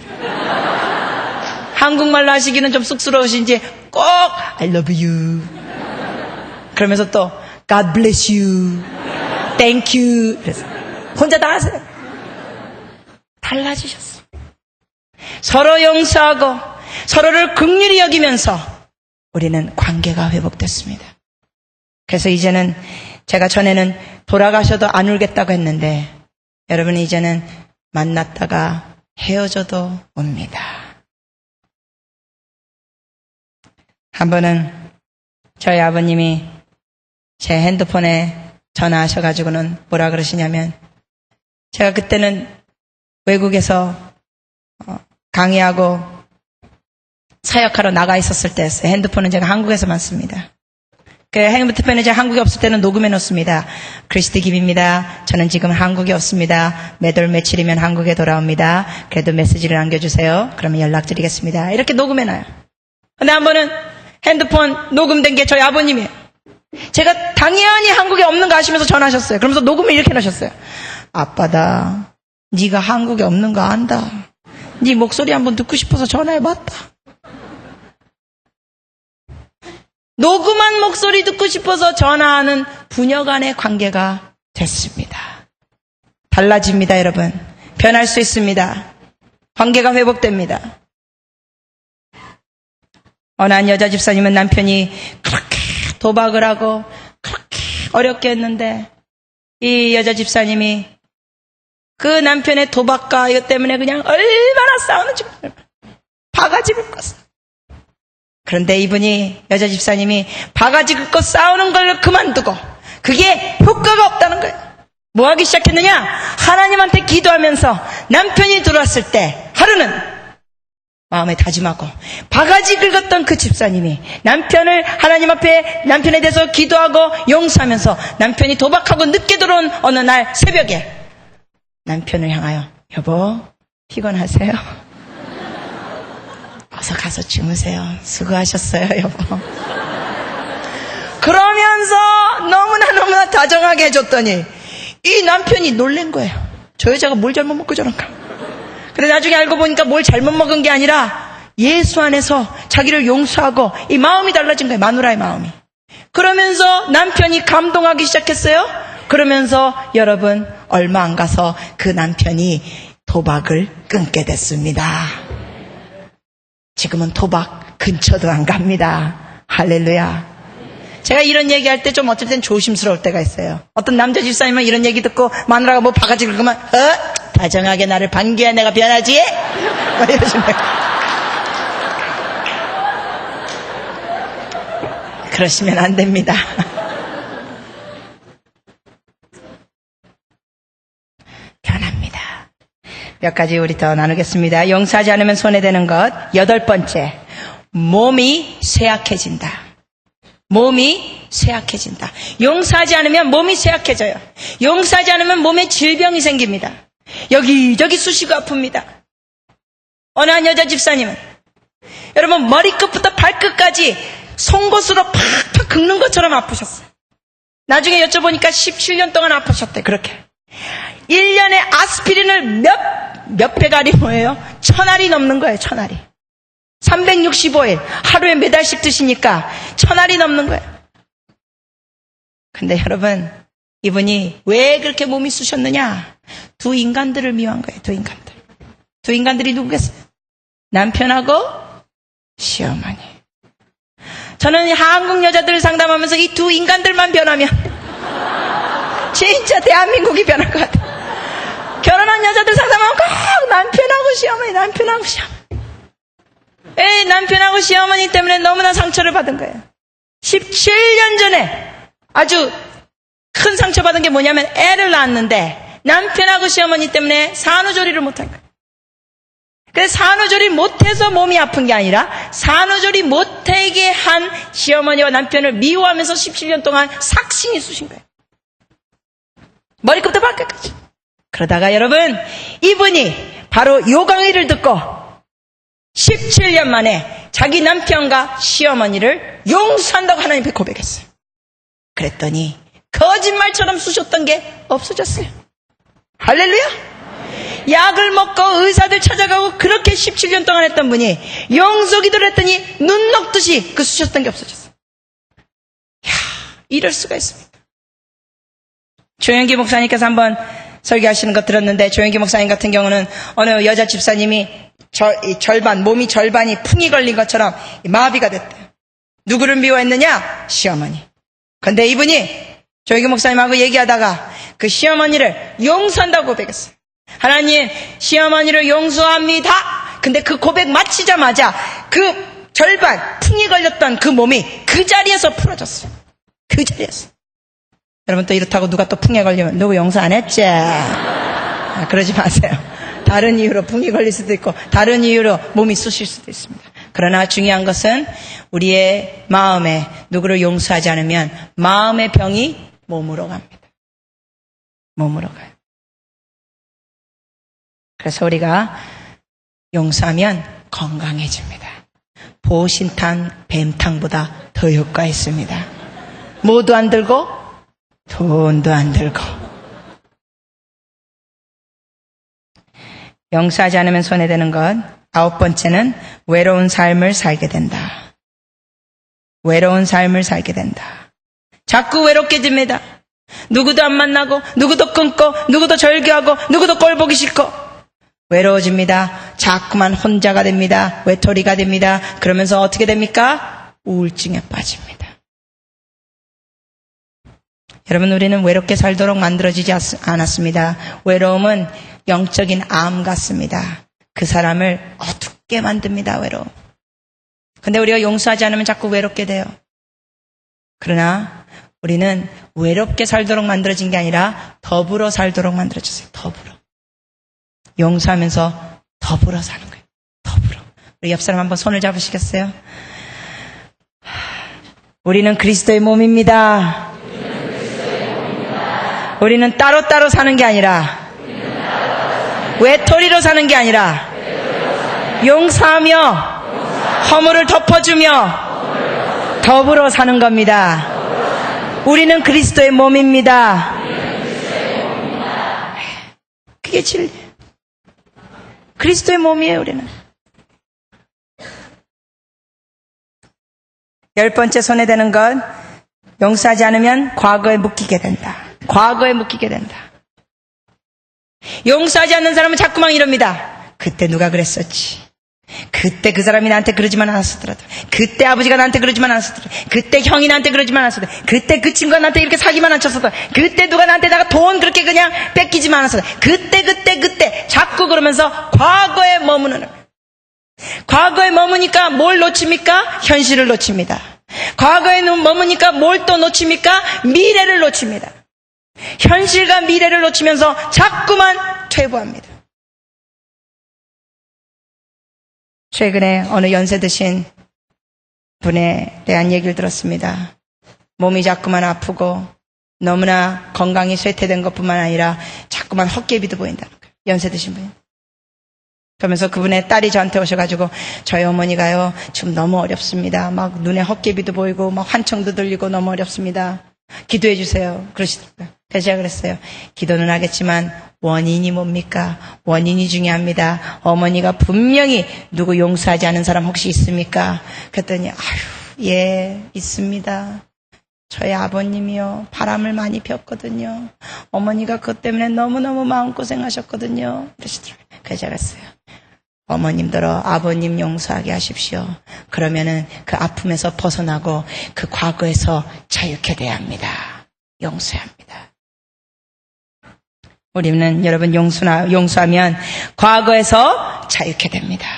한국말로 하시기는 좀 쑥스러우신지 꼭 I love you. 그러면서 또 God bless you. Thank you. 그래서 혼자 다 하세요. 달라지셨어. 서로 용서하고 서로를 긍휼히 여기면서 우리는 관계가 회복됐습니다. 그래서 이제는 제가 전에는 돌아가셔도 안 울겠다고 했는데 여러분 이제는 만났다가 헤어져도 옵니다. 한 번은 저희 아버님이 제 핸드폰에 전화하셔가지고는 뭐라 그러시냐면 제가 그때는 외국에서 강의하고 사역하러 나가 있었을 때였어요. 핸드폰은 제가 한국에서만 씁니다. 그 핸드폰은 제가 한국에 없을 때는 녹음해 놓습니다. 크리스티 김입니다. 저는 지금 한국에 없습니다. 몇 월 며칠이면 한국에 돌아옵니다. 그래도 메시지를 남겨주세요. 그러면 연락드리겠습니다. 이렇게 녹음해 놔요. 근데 한 번은 핸드폰 녹음된 게 저희 아버님이에요. 제가 당연히 한국에 없는 거 아시면서 전화하셨어요. 그러면서 녹음을 이렇게 해놓으셨어요. 아빠다. 네가 한국에 없는 거 안다. 네 목소리 한번 듣고 싶어서 전화해봤다. 녹음한 목소리 듣고 싶어서 전화하는 부녀 간의 관계가 됐습니다. 달라집니다, 여러분. 변할 수 있습니다. 관계가 회복됩니다. 어느 한 여자 집사님은 남편이 그렇게 도박을 하고 그렇게 어렵게 했는데 이 여자 집사님이 그 남편의 도박과 이것 때문에 그냥 얼마나 싸우는지 바가지 긁었어. 그런데 이분이 여자 집사님이 바가지 긁고 싸우는 걸 그만두고 그게 효과가 없다는 거예요. 뭐 하기 시작했느냐? 하나님한테 기도하면서 남편이 들어왔을 때 하루는 마음에 다짐하고 바가지 긁었던 그 집사님이 남편을 하나님 앞에 남편에 대해서 기도하고 용서하면서 남편이 도박하고 늦게 들어온 어느 날 새벽에 남편을 향하여 여보 피곤하세요? 어서 가서 주무세요. 수고하셨어요 여보. 그러면서 너무나 다정하게 해줬더니 이 남편이 놀란 거예요. 저 여자가 뭘 잘못 먹고 저런가. 근데 나중에 알고 보니까 뭘 잘못 먹은 게 아니라 예수 안에서 자기를 용서하고 이 마음이 달라진 거예요. 마누라의 마음이. 그러면서 남편이 감동하기 시작했어요. 그러면서 여러분 얼마 안 가서 그 남편이 도박을 끊게 됐습니다. 지금은 도박 근처도 안 갑니다. 할렐루야. 제가 이런 얘기할 때 좀 어쩔 땐 조심스러울 때가 있어요. 어떤 남자 집사님은 이런 얘기 듣고 마누라가 뭐 바가지 긁으면 다정하게 나를 반겨야 내가 변하지? 이러시면 그러시면 안 됩니다. 변합니다. 몇 가지 우리 더 나누겠습니다. 용서하지 않으면 손해되는 것. 8번째, 몸이 쇠약해진다. 몸이 쇠약해진다. 용서하지 않으면 몸이 쇠약해져요. 용서하지 않으면 몸에 질병이 생깁니다. 여기저기 쑤시고 아픕니다. 어느 한 여자 집사님은 여러분 머리끝부터 발끝까지 송곳으로 팍팍 긁는 것처럼 아프셨어요. 나중에 여쭤보니까 17년 동안 아프셨대. 그렇게 1년에 아스피린을 몇 배가리 뭐예요? 1000알이 넘는 거예요. 1000알이. 365일 하루에 몇 알씩 드시니까 1000알이 넘는 거예요. 근데 여러분 이분이 왜 그렇게 몸이 쑤셨느냐? 두 인간들을 미워한 거예요. 두 인간들. 두 인간들이 누구겠어요? 남편하고 시어머니. 저는 한국 여자들을 상담하면서 이 두 인간들만 변하면 진짜 대한민국이 변할 것 같아요. 결혼한 여자들 상담하면 꼭 남편하고 시어머니, 남편하고 시어머니. 남편하고 시어머니 때문에 너무나 상처를 받은 거예요. 17년 전에 아주 큰 상처받은 게 뭐냐면 애를 낳았는데 남편하고 시어머니 때문에 산후조리를 못한 거예요. 그래서 산후조리 못해서 몸이 아픈 게 아니라 산후조리 못하게 한 시어머니와 남편을 미워하면서 17년 동안 삭신이 쑤신 거예요. 머리끝부터 발끝까지. 그러다가 여러분, 이분이 바로 요 강의를 듣고 17년 만에 자기 남편과 시어머니를 용서한다고 하나님께 고백했어요. 그랬더니 거짓말처럼 쑤셨던 게 없어졌어요. 할렐루야! 약을 먹고 의사들 찾아가고 그렇게 17년 동안 했던 분이 용서기도를 했더니 눈 녹듯이 그 쑤셨던 게 없어졌어요. 이야, 이럴 수가 있습니다. 조영기 목사님께서 한번 설교하시는 거 들었는데, 조영기 목사님 같은 경우는 어느 여자 집사님이 몸이 절반이 풍이 걸린 것처럼 마비가 됐대요. 누구를 미워했느냐? 시어머니. 근데 이분이 조영기 목사님하고 얘기하다가 그 시어머니를 용서한다고 고백했어요. 하나님, 시어머니를 용서합니다. 근데 그 고백 마치자마자 그 절반 풍이 걸렸던 그 몸이 그 자리에서 풀어졌어요. 그 자리에서. 여러분, 또 이렇다고 누가 또 풍에 걸리면 누구 용서 안 했지? 그러지 마세요. 다른 이유로 풍이 걸릴 수도 있고 다른 이유로 몸이 쑤실 수도 있습니다. 그러나 중요한 것은 우리의 마음에 누구를 용서하지 않으면 마음의 병이 몸으로 갑니다. 몸으로 가요. 그래서 우리가 용서하면 건강해집니다. 보신탕, 뱀탕보다 더 효과 있습니다. 뭐도 안 들고 돈도 안 들고. 용서하지 않으면 손해되는 것. 9번째는 외로운 삶을 살게 된다. 외로운 삶을 살게 된다. 자꾸 외롭게 됩니다. 누구도 안 만나고 누구도 끊고 누구도 절교하고 누구도 꼴 보기 싫고 외로워집니다. 자꾸만 혼자가 됩니다. 외톨이가 됩니다. 그러면서 어떻게 됩니까? 우울증에 빠집니다. 여러분, 우리는 외롭게 살도록 만들어지지 않았습니다. 외로움은 영적인 암 같습니다. 그 사람을 어둡게 만듭니다. 외로움. 근데 우리가 용서하지 않으면 자꾸 외롭게 돼요. 그러나 우리는 외롭게 살도록 만들어진 게 아니라 더불어 살도록 만들어졌어요. 더불어. 용서하면서 더불어 사는 거예요. 더불어. 우리 옆 사람 한번 손을 잡으시겠어요? 우리는 그리스도의 몸입니다. 우리는 따로따로 사는 게 아니라 외톨이로 사는 게 아니라 용서하며 허물을 덮어주며 더불어 사는 겁니다. 우리는 그리스도의 몸입니다. 그게 진리예요. 그리스도의 몸이에요, 우리는. 10번째 손해되는 건 용서하지 않으면 과거에 묶이게 된다. 과거에 묶이게 된다. 용서하지 않는 사람은 자꾸만 이럽니다. 그때 누가 그랬었지. 그때 그 사람이 나한테 그러지만 않았었더라도, 그때 아버지가 나한테 그러지만 않았었더라도, 그때 형이 나한테 그러지만 않았었더라도, 그때 그 친구가 나한테 이렇게 사기만 안 쳤었더라도, 그때 누가 나한테다가 돈 그렇게 그냥 뺏기지만 않았었더라도, 그때 자꾸 그러면서 과거에 머무는. 과거에 머무니까 뭘 놓칩니까? 현실을 놓칩니다. 과거에 머무니까 뭘 또 놓칩니까? 미래를 놓칩니다. 현실과 미래를 놓치면서 자꾸만 퇴보합니다. 최근에 어느 연세 드신 분에 대한 얘기를 들었습니다. 몸이 자꾸만 아프고 너무나 건강이 쇠퇴된 것뿐만 아니라 자꾸만 헛개비도 보인다는 거예요. 연세 드신 분이. 그러면서 그분의 딸이 저한테 오셔가지고 저희 어머니가요 지금 너무 어렵습니다. 막 눈에 헛개비도 보이고 막 환청도 들리고 너무 어렵습니다. 기도해 주세요. 그러시더라고요. 그래서 제가 그랬어요. 기도는 하겠지만 원인이 뭡니까? 원인이 중요합니다. 어머니가 분명히 누구 용서하지 않은 사람 혹시 있습니까? 그랬더니 예, 있습니다. 저희 아버님이요 바람을 많이 폈거든요. 어머니가 그것 때문에 너무너무 마음고생하셨거든요. 그러시더라고요. 그래서 제가 그랬어요. 어머님들어 아버님 용서하게 하십시오. 그러면은 그 아픔에서 벗어나고 그 과거에서 자유케 돼야 합니다. 용서해야 합니다. 우리는 여러분 용서하면 과거에서 자유케 됩니다.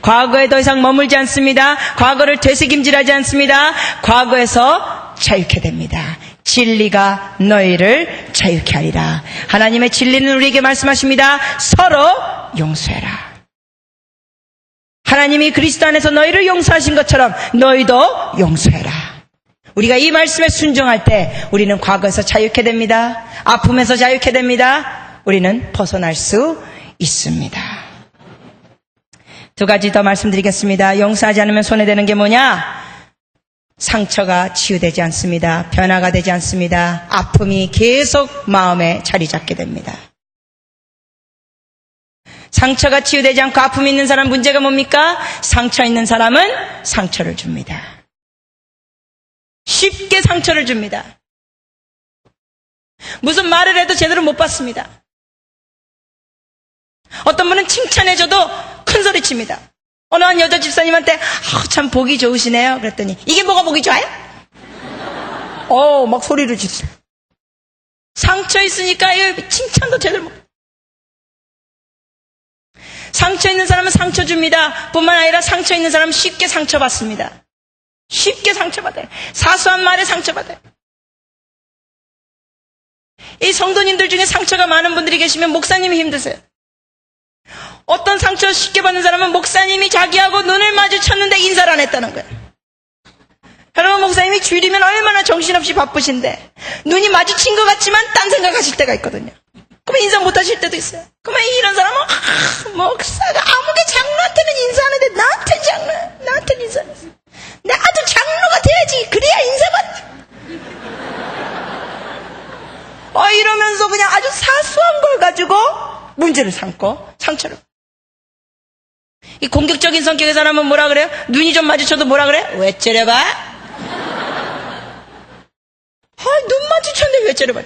과거에 더 이상 머물지 않습니다. 과거를 되새김질하지 않습니다. 과거에서 자유케 됩니다. 진리가 너희를 자유케 하리라. 하나님의 진리는 우리에게 말씀하십니다. 서로 용서해라. 하나님이 그리스도 안에서 너희를 용서하신 것처럼 너희도 용서해라. 우리가 이 말씀에 순종할 때 우리는 과거에서 자유케 됩니다. 아픔에서 자유케 됩니다. 우리는 벗어날 수 있습니다. 두 가지 더 말씀드리겠습니다. 용서하지 않으면 손해되는 게 뭐냐? 상처가 치유되지 않습니다. 변화가 되지 않습니다. 아픔이 계속 마음에 자리 잡게 됩니다. 상처가 치유되지 않고 아픔이 있는 사람 문제가 뭡니까? 상처 있는 사람은 상처를 줍니다. 쉽게 상처를 줍니다. 무슨 말을 해도 제대로 못 받습니다. 어떤 분은 칭찬해줘도 큰 소리 칩니다. 어느 한 여자 집사님한테 참 보기 좋으시네요. 그랬더니 이게 뭐가 보기 좋아요? 막 소리를 지르세요. 상처 있으니까 칭찬도 제대로 못. 상처 있는 사람은 상처 줍니다. 뿐만 아니라 상처 있는 사람은 쉽게 상처받습니다. 쉽게 상처받아요. 사소한 말에 상처받아요. 이 성도님들 중에 상처가 많은 분들이 계시면 목사님이 힘드세요. 어떤 상처 쉽게 받는 사람은 목사님이 자기하고 눈을 마주쳤는데 인사를 안 했다는 거예요. 여러분, 목사님이 주일이면 얼마나 정신없이 바쁘신데 눈이 마주친 것 같지만 딴 생각하실 때가 있거든요. 그러면 인사 못 하실 때도 있어요. 그러면 이런 사람은 목사가 아무개 장로한테는 인사하는데 나한테는 인사 안 했어. 내 아들 장로가 돼야지. 그래야 인사받지. 이러면서 그냥 아주 사소한 걸 가지고 문제를 삼고 상처를. 이 공격적인 성격의 사람은 뭐라 그래요? 눈이 좀 마주쳐도 뭐라 그래? 왜 째려봐? 눈 마주쳤는데 왜 째려봐?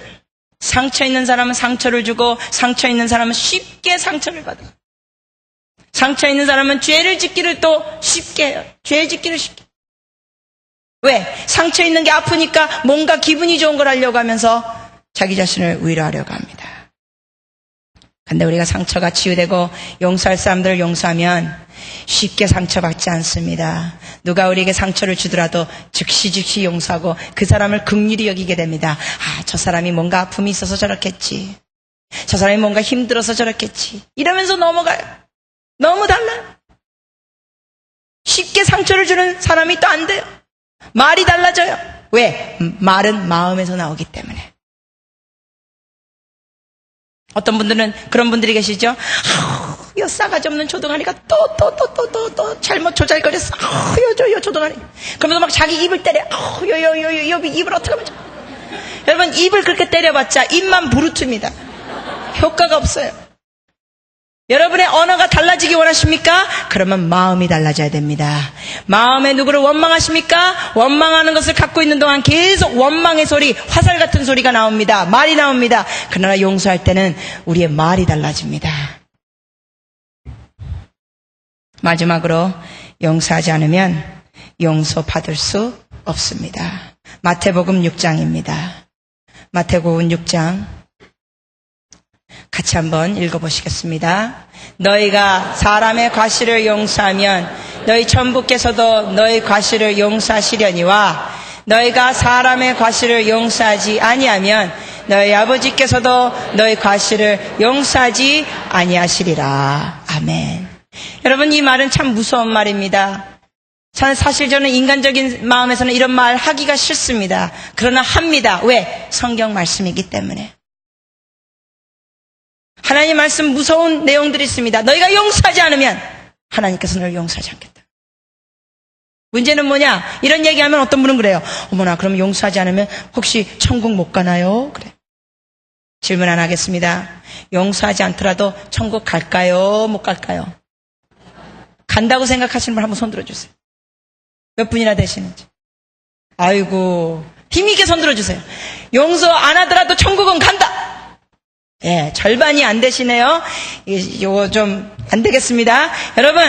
상처 있는 사람은 상처를 주고 상처 있는 사람은 쉽게 상처를 받아요. 상처 있는 사람은 죄를 짓기를 또 쉽게 해요. 죄 짓기를 쉽게. 왜? 상처 있는 게 아프니까 뭔가 기분이 좋은 걸 하려고 하면서 자기 자신을 위로하려고 합니다. 근데 우리가 상처가 치유되고 용서할 사람들을 용서하면 쉽게 상처받지 않습니다. 누가 우리에게 상처를 주더라도 즉시 용서하고 그 사람을 긍휼히 여기게 됩니다. 저 사람이 뭔가 아픔이 있어서 저렇겠지. 저 사람이 뭔가 힘들어서 저렇겠지. 이러면서 넘어가요. 너무 달라요. 쉽게 상처를 주는 사람이 또 안 돼요. 말이 달라져요. 왜? 말은 마음에서 나오기 때문에. 어떤 분들은 그런 분들이 계시죠? 요 싸가지 없는 조동아리가 또 잘못 조잘거렸어. 요 조동아리. 그러면서 막 자기 입을 때려. 요 입을 어떻게 하면 좋아. 여러분, 입을 그렇게 때려봤자 입만 부르툽니다. 효과가 없어요. 여러분의 언어가 달라지기 원하십니까? 그러면 마음이 달라져야 됩니다. 마음에 누구를 원망하십니까? 원망하는 것을 갖고 있는 동안 계속 원망의 소리, 화살 같은 소리가 나옵니다. 말이 나옵니다. 그러나 용서할 때는 우리의 말이 달라집니다. 마지막으로 용서하지 않으면 용서받을 수 없습니다. 마태복음 6장입니다. 마태복음 6장 같이 한번 읽어보시겠습니다. 너희가 사람의 과실을 용서하면 너희 천부께서도 너희 과실을 용서하시려니와 너희가 사람의 과실을 용서하지 아니하면 너희 아버지께서도 너희 과실을 용서하지 아니하시리라. 아멘. 여러분, 이 말은 참 무서운 말입니다. 사실 저는 인간적인 마음에서는 이런 말 하기가 싫습니다. 그러나 합니다. 왜? 성경 말씀이기 때문에. 하나님 말씀 무서운 내용들이 있습니다. 너희가 용서하지 않으면 하나님께서 너를 용서하지 않겠다. 문제는 뭐냐? 이런 얘기하면 어떤 분은 그래요. 어머나, 그럼 용서하지 않으면 혹시 천국 못 가나요? 그래. 질문 안 하겠습니다. 용서하지 않더라도 천국 갈까요? 못 갈까요? 간다고 생각하시는 분 한번 손 들어주세요. 몇 분이나 되시는지. 아이고, 힘있게 손 들어주세요. 용서 안 하더라도 천국은 간다. 예, 절반이 안 되시네요. 요거 좀 안 되겠습니다. 여러분,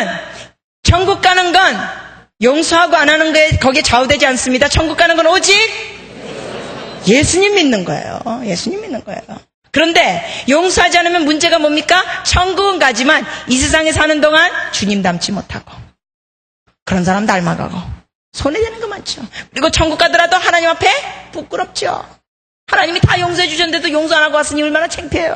천국 가는 건 용서하고 안 하는 게 거기에 좌우되지 않습니다. 천국 가는 건 오직 예수님 믿는 거예요. 예수님 믿는 거예요. 그런데 용서하지 않으면 문제가 뭡니까? 천국은 가지만 이 세상에 사는 동안 주님 닮지 못하고 그런 사람 닮아가고 손해되는 거 많죠. 그리고 천국 가더라도 하나님 앞에 부끄럽죠. 하나님이 다 용서해 주셨는데도 용서 안 하고 왔으니 얼마나 창피해요.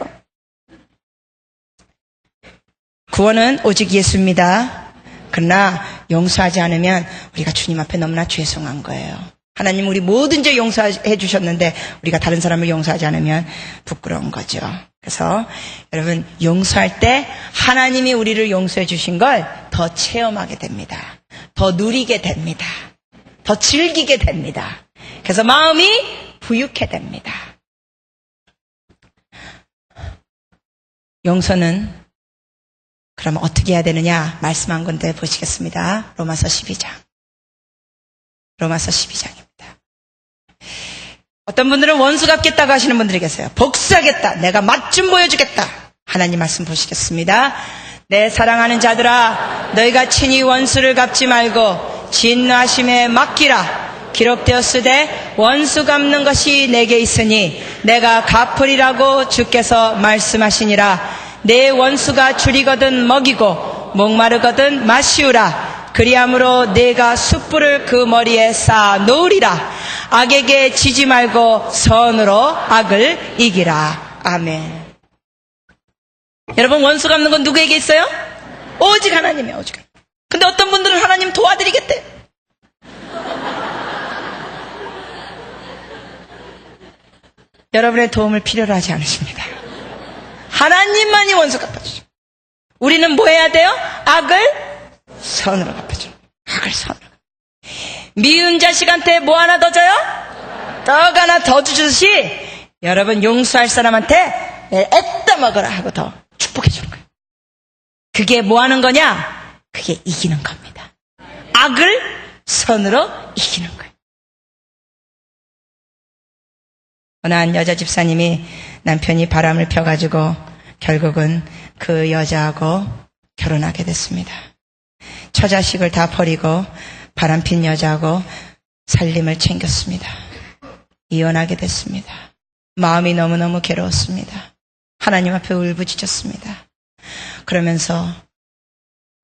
구원은 오직 예수입니다. 그러나 용서하지 않으면 우리가 주님 앞에 너무나 죄송한 거예요. 하나님 우리 모든 죄 용서해 주셨는데 우리가 다른 사람을 용서하지 않으면 부끄러운 거죠. 그래서 여러분 용서할 때 하나님이 우리를 용서해 주신 걸 더 체험하게 됩니다. 더 누리게 됩니다. 더 즐기게 됩니다. 그래서 마음이 부유케 됩니다. 용서는 그럼 어떻게 해야 되느냐 말씀한 건데 보시겠습니다. 로마서 12장. 로마서 12장입니다. 어떤 분들은 원수 갚겠다고 하시는 분들이 계세요. 복수하겠다. 내가 맛 좀 보여주겠다. 하나님 말씀 보시겠습니다. 내 사랑하는 자들아 너희가 친히 원수를 갚지 말고 진노하심에 맡기라. 기록되었으되 원수 갚는 것이 내게 있으니 내가 갚으리라고 주께서 말씀하시니라. 내 원수가 줄이거든 먹이고 목마르거든 마시우라. 그리함으로 내가 숯불을 그 머리에 쌓아 놓으리라. 악에게 지지 말고 선으로 악을 이기라. 아멘. 여러분 원수 갚는 건 누구에게 있어요? 오직 하나님이에요. 오직. 근데 어떤 분들은 하나님 도와드리겠대. 여러분의 도움을 필요로 하지 않으십니다. 하나님만이 원수 갚아주죠. 우리는 뭐 해야 돼요? 악을 선으로 갚아줘. 악을 선으로. 미운 자식한테 뭐 하나 더 줘요? 떡 하나 더 주듯이 여러분 용서할 사람한테 애따 먹어라 하고 더 축복해 주는 거예요. 그게 뭐 하는 거냐? 그게 이기는 겁니다. 악을 선으로 이기는 거예요. 어느 한 여자 집사님이 남편이 바람을 펴가지고 결국은 그 여자하고 결혼하게 됐습니다. 처자식을 다 버리고 바람핀 여자하고 살림을 챙겼습니다. 이혼하게 됐습니다. 마음이 너무너무 괴로웠습니다. 하나님 앞에 울부짖었습니다. 그러면서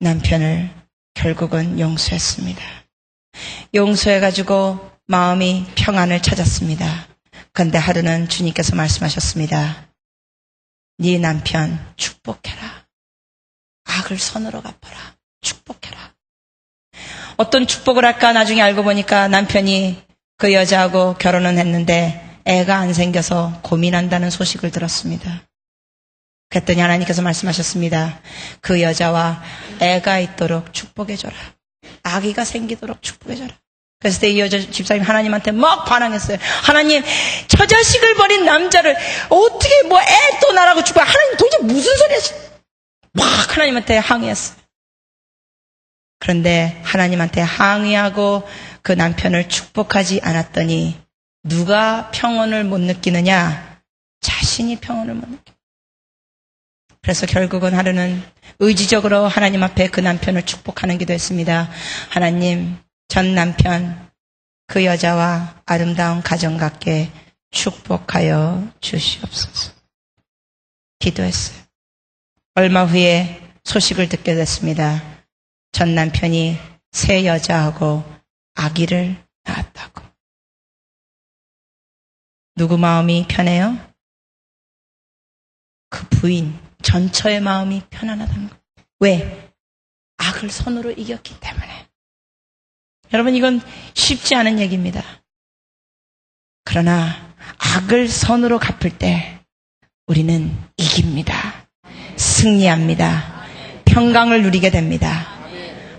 남편을 결국은 용서했습니다. 용서해가지고 마음이 평안을 찾았습니다. 그런데 하루는 주님께서 말씀하셨습니다. 네 남편 축복해라. 악을 선으로 갚아라. 축복해라. 어떤 축복을 할까 나중에 알고 보니까 남편이 그 여자하고 결혼은 했는데 애가 안 생겨서 고민한다는 소식을 들었습니다. 그랬더니 하나님께서 말씀하셨습니다. 그 여자와 애가 있도록 축복해줘라. 아기가 생기도록 축복해줘라. 그래서 이 여자 집사님 하나님한테 막 반항했어요. 하나님, 처자식을 버린 남자를 어떻게 뭐 애 또 나라고 축복해. 하나님 도대체 무슨 소리 하시? 막 하나님한테 항의했어요. 그런데 하나님한테 항의하고 그 남편을 축복하지 않았더니 누가 평온을 못 느끼느냐? 자신이 평온을 못 느껴. 그래서 결국은 하루는 의지적으로 하나님 앞에 그 남편을 축복하는 기도했습니다. 하나님, 전 남편 그 여자와 아름다운 가정 갖게 축복하여 주시옵소서. 기도했어요. 얼마 후에 소식을 듣게 됐습니다. 전 남편이 새 여자하고 아기를 낳았다고. 누구 마음이 편해요? 그 부인 전처의 마음이 편안하다는 것. 왜? 악을 선으로 이겼기 때문에. 여러분 이건 쉽지 않은 얘기입니다. 그러나 악을 선으로 갚을 때 우리는 이깁니다. 승리합니다. 평강을 누리게 됩니다.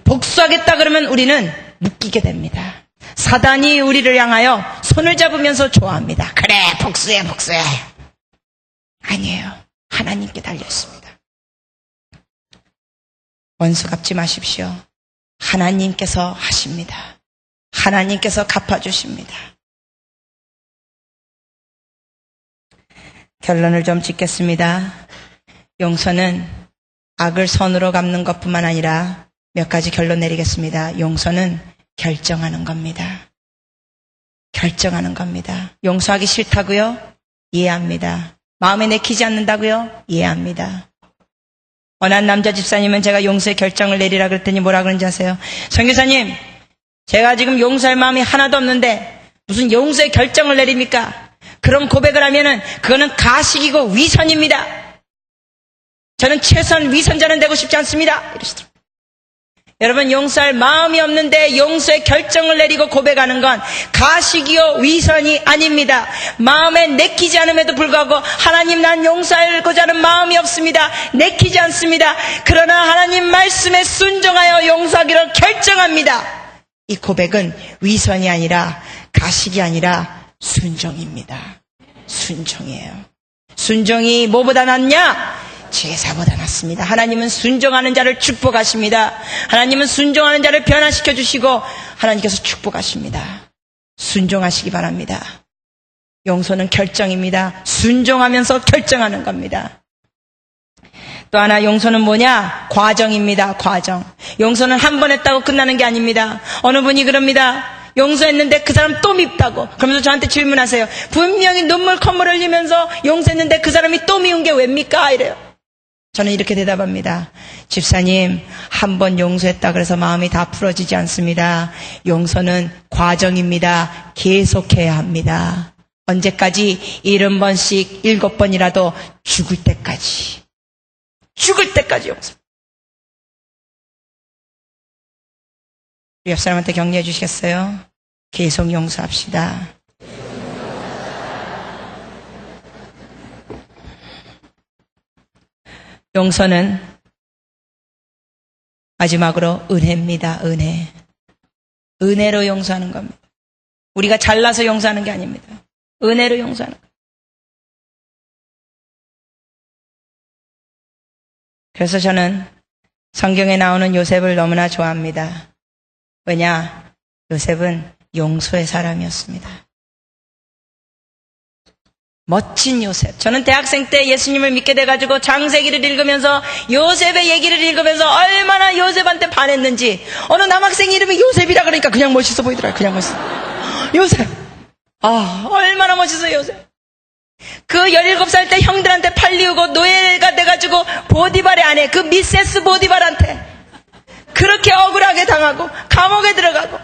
복수하겠다 그러면 우리는 묶이게 됩니다. 사단이 우리를 향하여 손을 잡으면서 좋아합니다. 그래 복수해 복수해. 아니에요. 하나님께 달려있습니다. 원수 갚지 마십시오. 하나님께서 하십니다. 하나님께서 갚아주십니다. 결론을 좀 짓겠습니다. 용서는 악을 선으로 갚는 것뿐만 아니라 몇 가지 결론 내리겠습니다. 용서는 결정하는 겁니다. 결정하는 겁니다. 용서하기 싫다고요? 이해합니다. 마음에 내키지 않는다고요? 이해합니다. 어느 한 남자 집사님은 제가 용서의 결정을 내리라 그랬더니 뭐라 그런지 아세요? 선교사님, 제가 지금 용서할 마음이 하나도 없는데 무슨 용서의 결정을 내립니까? 그런 고백을 하면은 그거는 가식이고 위선입니다. 저는 최소한 위선자는 되고 싶지 않습니다. 이러시더라고요. 여러분, 용서할 마음이 없는데 용서의 결정을 내리고 고백하는 건 가식이요 위선이 아닙니다. 마음에 내키지 않음에도 불구하고 하나님, 난 용서하고자 하는 마음이 없습니다. 내키지 않습니다. 그러나 하나님 말씀에 순종하여 용서하기로 결정합니다. 이 고백은 위선이 아니라 가식이 아니라 순종입니다. 순종이에요. 순종이 뭐보다 낫냐? 제사보다 낫습니다. 하나님은 순종하는 자를 축복하십니다. 하나님은 순종하는 자를 변화시켜 주시고 하나님께서 축복하십니다. 순종하시기 바랍니다. 용서는 결정입니다. 순종하면서 결정하는 겁니다. 또 하나, 용서는 뭐냐? 과정입니다. 과정. 용서는 한 번 했다고 끝나는 게 아닙니다. 어느 분이 그럽니다. 용서했는데 그 사람 또 밉다고. 그러면서 저한테 질문하세요. 분명히 눈물 콧물 흘리면서 용서했는데 그 사람이 또 미운 게 왜입니까? 이래요. 저는 이렇게 대답합니다. 집사님, 한 번 용서했다 그래서 마음이 다 풀어지지 않습니다. 용서는 과정입니다. 계속해야 합니다. 언제까지? 70번씩 7번이라도 죽을 때까지. 죽을 때까지 용서. 우리 옆 사람한테 격려해 주시겠어요? 계속 용서합시다. 용서는 마지막으로 은혜입니다. 은혜. 은혜로 용서하는 겁니다. 우리가 잘나서 용서하는 게 아닙니다. 은혜로 용서하는 겁니다. 그래서 저는 성경에 나오는 요셉을 너무나 좋아합니다. 왜냐? 요셉은 용서의 사람이었습니다. 멋진 요셉. 저는 대학생 때 예수님을 믿게 돼가지고 창세기를 읽으면서 요셉의 얘기를 읽으면서 얼마나 요셉한테 반했는지. 어느 남학생 이름이 요셉이라 그러니까 그냥 멋있어 보이더라고요. 그냥 멋있어. 요셉. 얼마나 멋있어 요셉. 그 17살 때 형들한테 팔리우고 노예가 돼가지고 보디발의 아내, 그 미세스 보디발한테 그렇게 억울하게 당하고 감옥에 들어가고,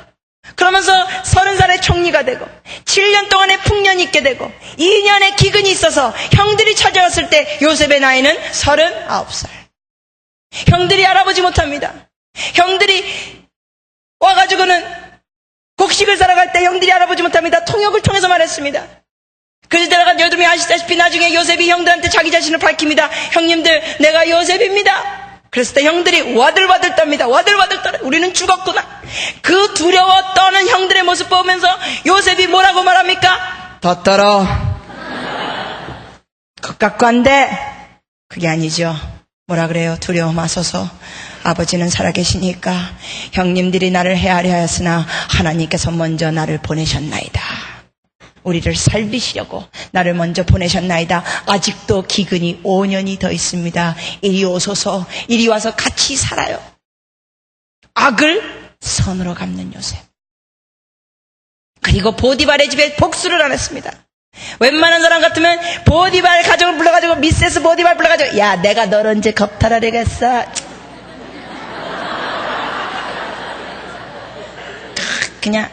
그러면서 30살에 총리가 되고 7년 동안의 풍년이 있게 되고 2년의 기근이 있어서 형들이 찾아왔을 때 요셉의 나이는 39살. 형들이 알아보지 못합니다. 형들이 와가지고는 곡식을 사러 갈 때 형들이 알아보지 못합니다. 통역을 통해서 말했습니다. 그래서 내가 여러분이 아시다시피 나중에 요셉이 형들한테 자기 자신을 밝힙니다. 형님들, 내가 요셉입니다. 그랬을 때 형들이 와들와들 떱니다. 와들와들 떨어요. 우리는 죽었구나. 그 두려워 떠는 형들의 모습 보면서 요셉이 뭐라고 말합니까? 더 떨어. 것 같고 안 돼. 그게 아니죠. 뭐라 그래요? 두려워 마소서. 아버지는 살아계시니까 형님들이 나를 헤아려 하였으나 하나님께서 먼저 나를 보내셨나이다. 우리를 살리시려고 나를 먼저 보내셨나이다. 아직도 기근이 5년이 더 있습니다. 이리 오소서. 이리 와서 같이 살아요. 악을 선으로 갚는 요셉. 그리고 보디발의 집에 복수를 안 했습니다. 웬만한 사람 같으면 보디발 가족을 불러가지고, 미세스 보디발 불러가지고, 야, 내가 널 언제 겁탈하려겠어. 그냥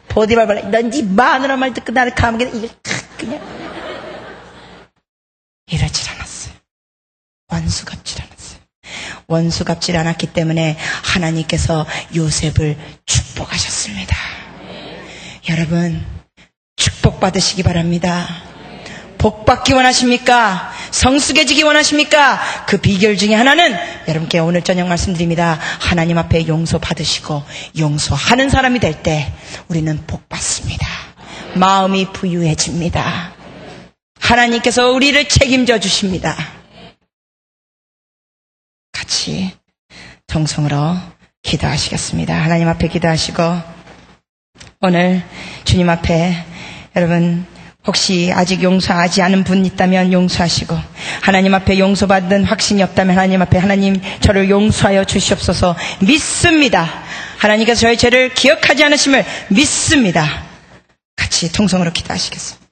보디발 불러. 넌 네 마누라 말 듣고 나를 감옥에, 이게 그냥 이러질 않았어요. 원수 갚질 않았어요. 원수 갚질 않았기 때문에 하나님께서 요셉을 축복하셨습니다. 여러분, 축복받으시기 바랍니다. 복받기 원하십니까? 성숙해지기 원하십니까? 그 비결 중에 하나는 여러분께 오늘 저녁 말씀드립니다. 하나님 앞에 용서받으시고 용서하는 사람이 될 때 우리는 복받습니다. 마음이 부유해집니다. 하나님께서 우리를 책임져 주십니다. 같이 정성으로 기도하시겠습니다. 하나님 앞에 기도하시고 오늘 주님 앞에 여러분 혹시 아직 용서하지 않은 분 있다면 용서하시고, 하나님 앞에 용서받은 확신이 없다면 하나님 앞에 하나님 저를 용서하여 주시옵소서 믿습니다. 하나님께서 저의 죄를 기억하지 않으심을 믿습니다. 같이 통성으로 기도하시겠습니다.